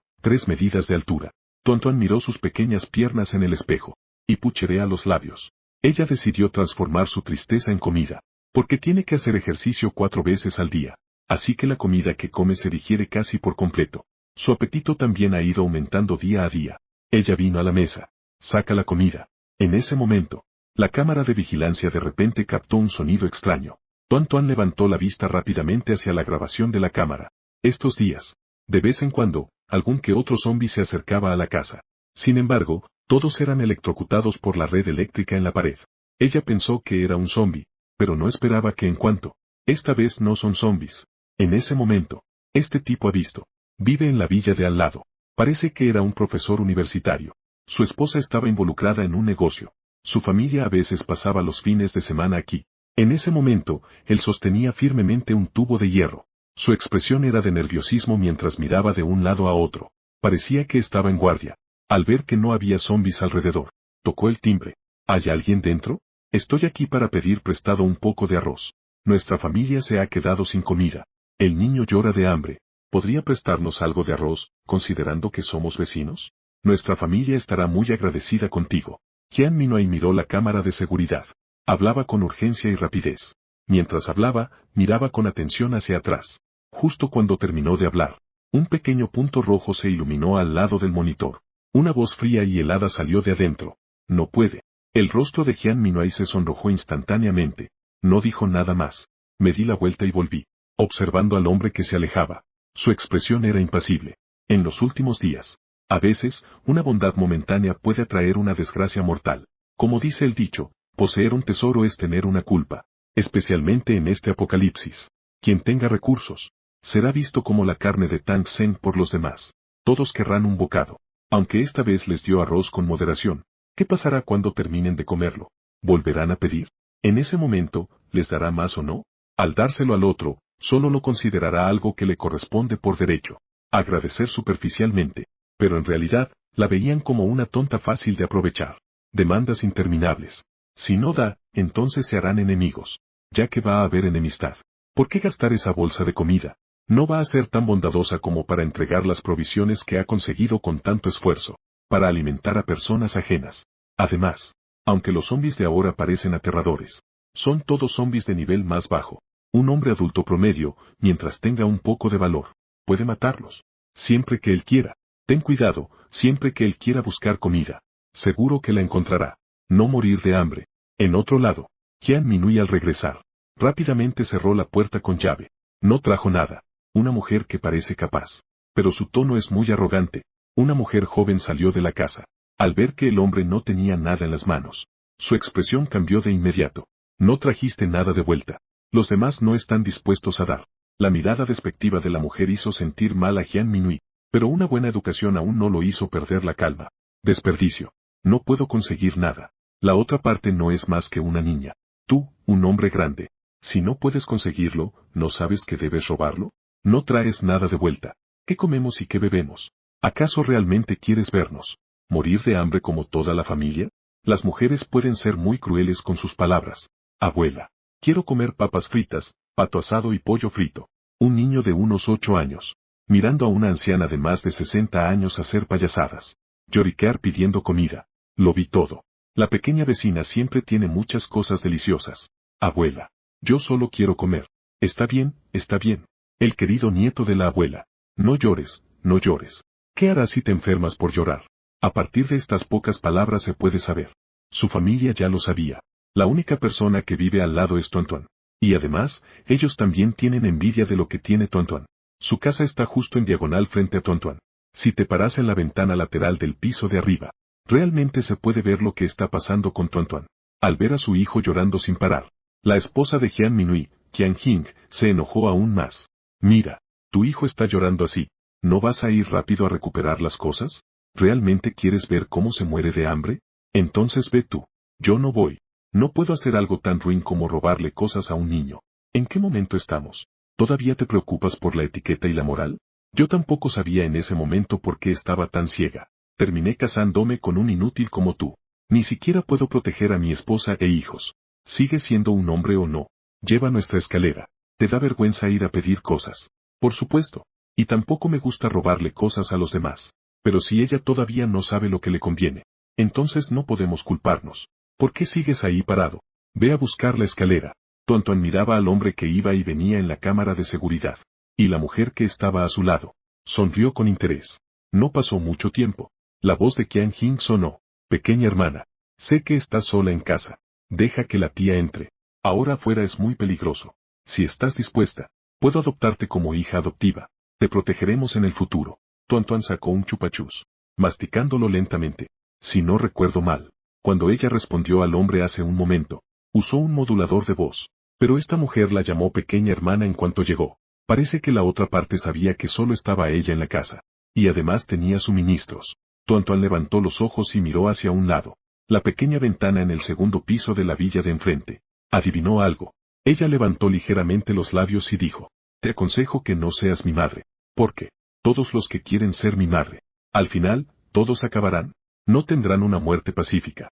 S1: medidas de altura. Tontuan miró sus pequeñas piernas en el espejo, y pucherea los labios. Ella decidió transformar su tristeza en comida, porque tiene que hacer ejercicio 4 veces al día, así que la comida que come se digiere casi por completo. Su apetito también ha ido aumentando día a día. Ella vino a la mesa. Saca la comida. En ese momento, la cámara de vigilancia de repente captó un sonido extraño. Tontuan levantó la vista rápidamente hacia la grabación de la cámara. Estos días, de vez en cuando, algún que otro zombi se acercaba a la casa. Sin embargo, todos eran electrocutados por la red eléctrica en la pared. Ella pensó que era un zombi, pero no esperaba que en cuanto. Esta vez no son zombis. En ese momento, este tipo ha visto. Vive en la villa de al lado. Parece que era un profesor universitario. Su esposa estaba involucrada en un negocio. Su familia a veces pasaba los fines de semana aquí. En ese momento, él sostenía firmemente un tubo de hierro. Su expresión era de nerviosismo mientras miraba de un lado a otro. Parecía que estaba en guardia. Al ver que no había zombis alrededor, tocó el timbre. ¿Hay alguien dentro? Estoy aquí para pedir prestado un poco de arroz. Nuestra familia se ha quedado sin comida. El niño llora de hambre. ¿Podría prestarnos algo de arroz, considerando que somos vecinos? Nuestra familia estará muy agradecida contigo. Jian Minwei miró la cámara de seguridad. Hablaba con urgencia y rapidez. Mientras hablaba, miraba con atención hacia atrás. Justo cuando terminó de hablar, un pequeño punto rojo se iluminó al lado del monitor. Una voz fría y helada salió de adentro. No puede. El rostro de Jian Minwei se sonrojó instantáneamente. No dijo nada más. Me di la vuelta y volví, observando al hombre que se alejaba. Su expresión era impasible. En los últimos días, a veces, una bondad momentánea puede atraer una desgracia mortal. Como dice el dicho, poseer un tesoro es tener una culpa, especialmente en este apocalipsis. Quien tenga recursos, será visto como la carne de Tang Sen por los demás. Todos querrán un bocado. Aunque esta vez les dio arroz con moderación, ¿qué pasará cuando terminen de comerlo? ¿Volverán a pedir? En ese momento, ¿les dará más o no? Al dárselo al otro, solo lo considerará algo que le corresponde por derecho. Agradecer superficialmente. Pero en realidad, la veían como una tonta fácil de aprovechar. Demandas interminables. Si no da, entonces se harán enemigos. Ya que va a haber enemistad. ¿Por qué gastar esa bolsa de comida? No va a ser tan bondadosa como para entregar las provisiones que ha conseguido con tanto esfuerzo, para alimentar a personas ajenas. Además, aunque los zombies de ahora parecen aterradores, son todos zombies de nivel más bajo. Un hombre adulto promedio, mientras tenga un poco de valor, puede matarlos. Siempre que él quiera. Ten cuidado, siempre que él quiera buscar comida. Seguro que la encontrará. No morir de hambre. En otro lado, Jian Minui al regresar, rápidamente cerró la puerta con llave. No trajo nada. Una mujer que parece capaz. Pero su tono es muy arrogante. Una mujer joven salió de la casa. Al ver que el hombre no tenía nada en las manos, su expresión cambió de inmediato. No trajiste nada de vuelta. Los demás no están dispuestos a dar. La mirada despectiva de la mujer hizo sentir mal a Jian Minui, pero una buena educación aún no lo hizo perder la calma. Desperdicio. No puedo conseguir nada. La otra parte no es más que una niña. Tú, un hombre grande. Si no puedes conseguirlo, ¿no sabes que debes robarlo? No traes nada de vuelta. ¿Qué comemos y qué bebemos? ¿Acaso realmente quieres vernos morir de hambre como toda la familia? Las mujeres pueden ser muy crueles con sus palabras. Abuela, quiero comer papas fritas, pato asado y pollo frito. Un niño de unos 8 años, mirando a una anciana de más de 60 años hacer payasadas. Lloriquear pidiendo comida. Lo vi todo. La pequeña vecina siempre tiene muchas cosas deliciosas. Abuela, yo solo quiero comer. Está bien, está bien. El querido nieto de la abuela. No llores, no llores. ¿Qué harás si te enfermas por llorar? A partir de estas pocas palabras se puede saber. Su familia ya lo sabía. La única persona que vive al lado es Tuan. Y además, ellos también tienen envidia de lo que tiene Tuan. Su casa está justo en diagonal frente a Tuan. Si te paras en la ventana lateral del piso de arriba, realmente se puede ver lo que está pasando con Tuan. Al ver a su hijo llorando sin parar, la esposa de Jian Minui, Qian Jing, se enojó aún más. Mira, tu hijo está llorando así. ¿No vas a ir rápido a recuperar las cosas? ¿Realmente quieres ver cómo se muere de hambre? Entonces ve tú. Yo no voy. No puedo hacer algo tan ruin como robarle cosas a un niño. ¿En qué momento estamos? ¿Todavía te preocupas por la etiqueta y la moral? Yo tampoco sabía en ese momento por qué estaba tan ciega. Terminé casándome con un inútil como tú. Ni siquiera puedo proteger a mi esposa e hijos. ¿Sigues siendo un hombre o no? Lleva nuestra escalera. ¿Te da vergüenza ir a pedir cosas? Por supuesto. Y tampoco me gusta robarle cosas a los demás. Pero si ella todavía no sabe lo que le conviene, entonces no podemos culparnos. ¿Por qué sigues ahí parado? Ve a buscar la escalera. Tuan miraba al hombre que iba y venía en la cámara de seguridad. Y la mujer que estaba a su lado. Sonrió con interés. No pasó mucho tiempo. La voz de Qian Jing sonó. Pequeña hermana. Sé que estás sola en casa. Deja que la tía entre. Ahora afuera es muy peligroso. Si estás dispuesta, puedo adoptarte como hija adoptiva. Te protegeremos en el futuro. Tuan sacó un chupachus, masticándolo lentamente. Si no recuerdo mal, cuando ella respondió al hombre hace un momento, usó un modulador de voz, pero esta mujer la llamó pequeña hermana en cuanto llegó. Parece que la otra parte sabía que solo estaba ella en la casa, y además tenía suministros. Tuan levantó los ojos y miró hacia un lado, la pequeña ventana en el segundo piso de la villa de enfrente. Adivinó algo. Ella levantó ligeramente los labios y dijo, te aconsejo que no seas mi madre, porque todos los que quieren ser mi madre, al final, todos acabarán, no tendrán una muerte pacífica.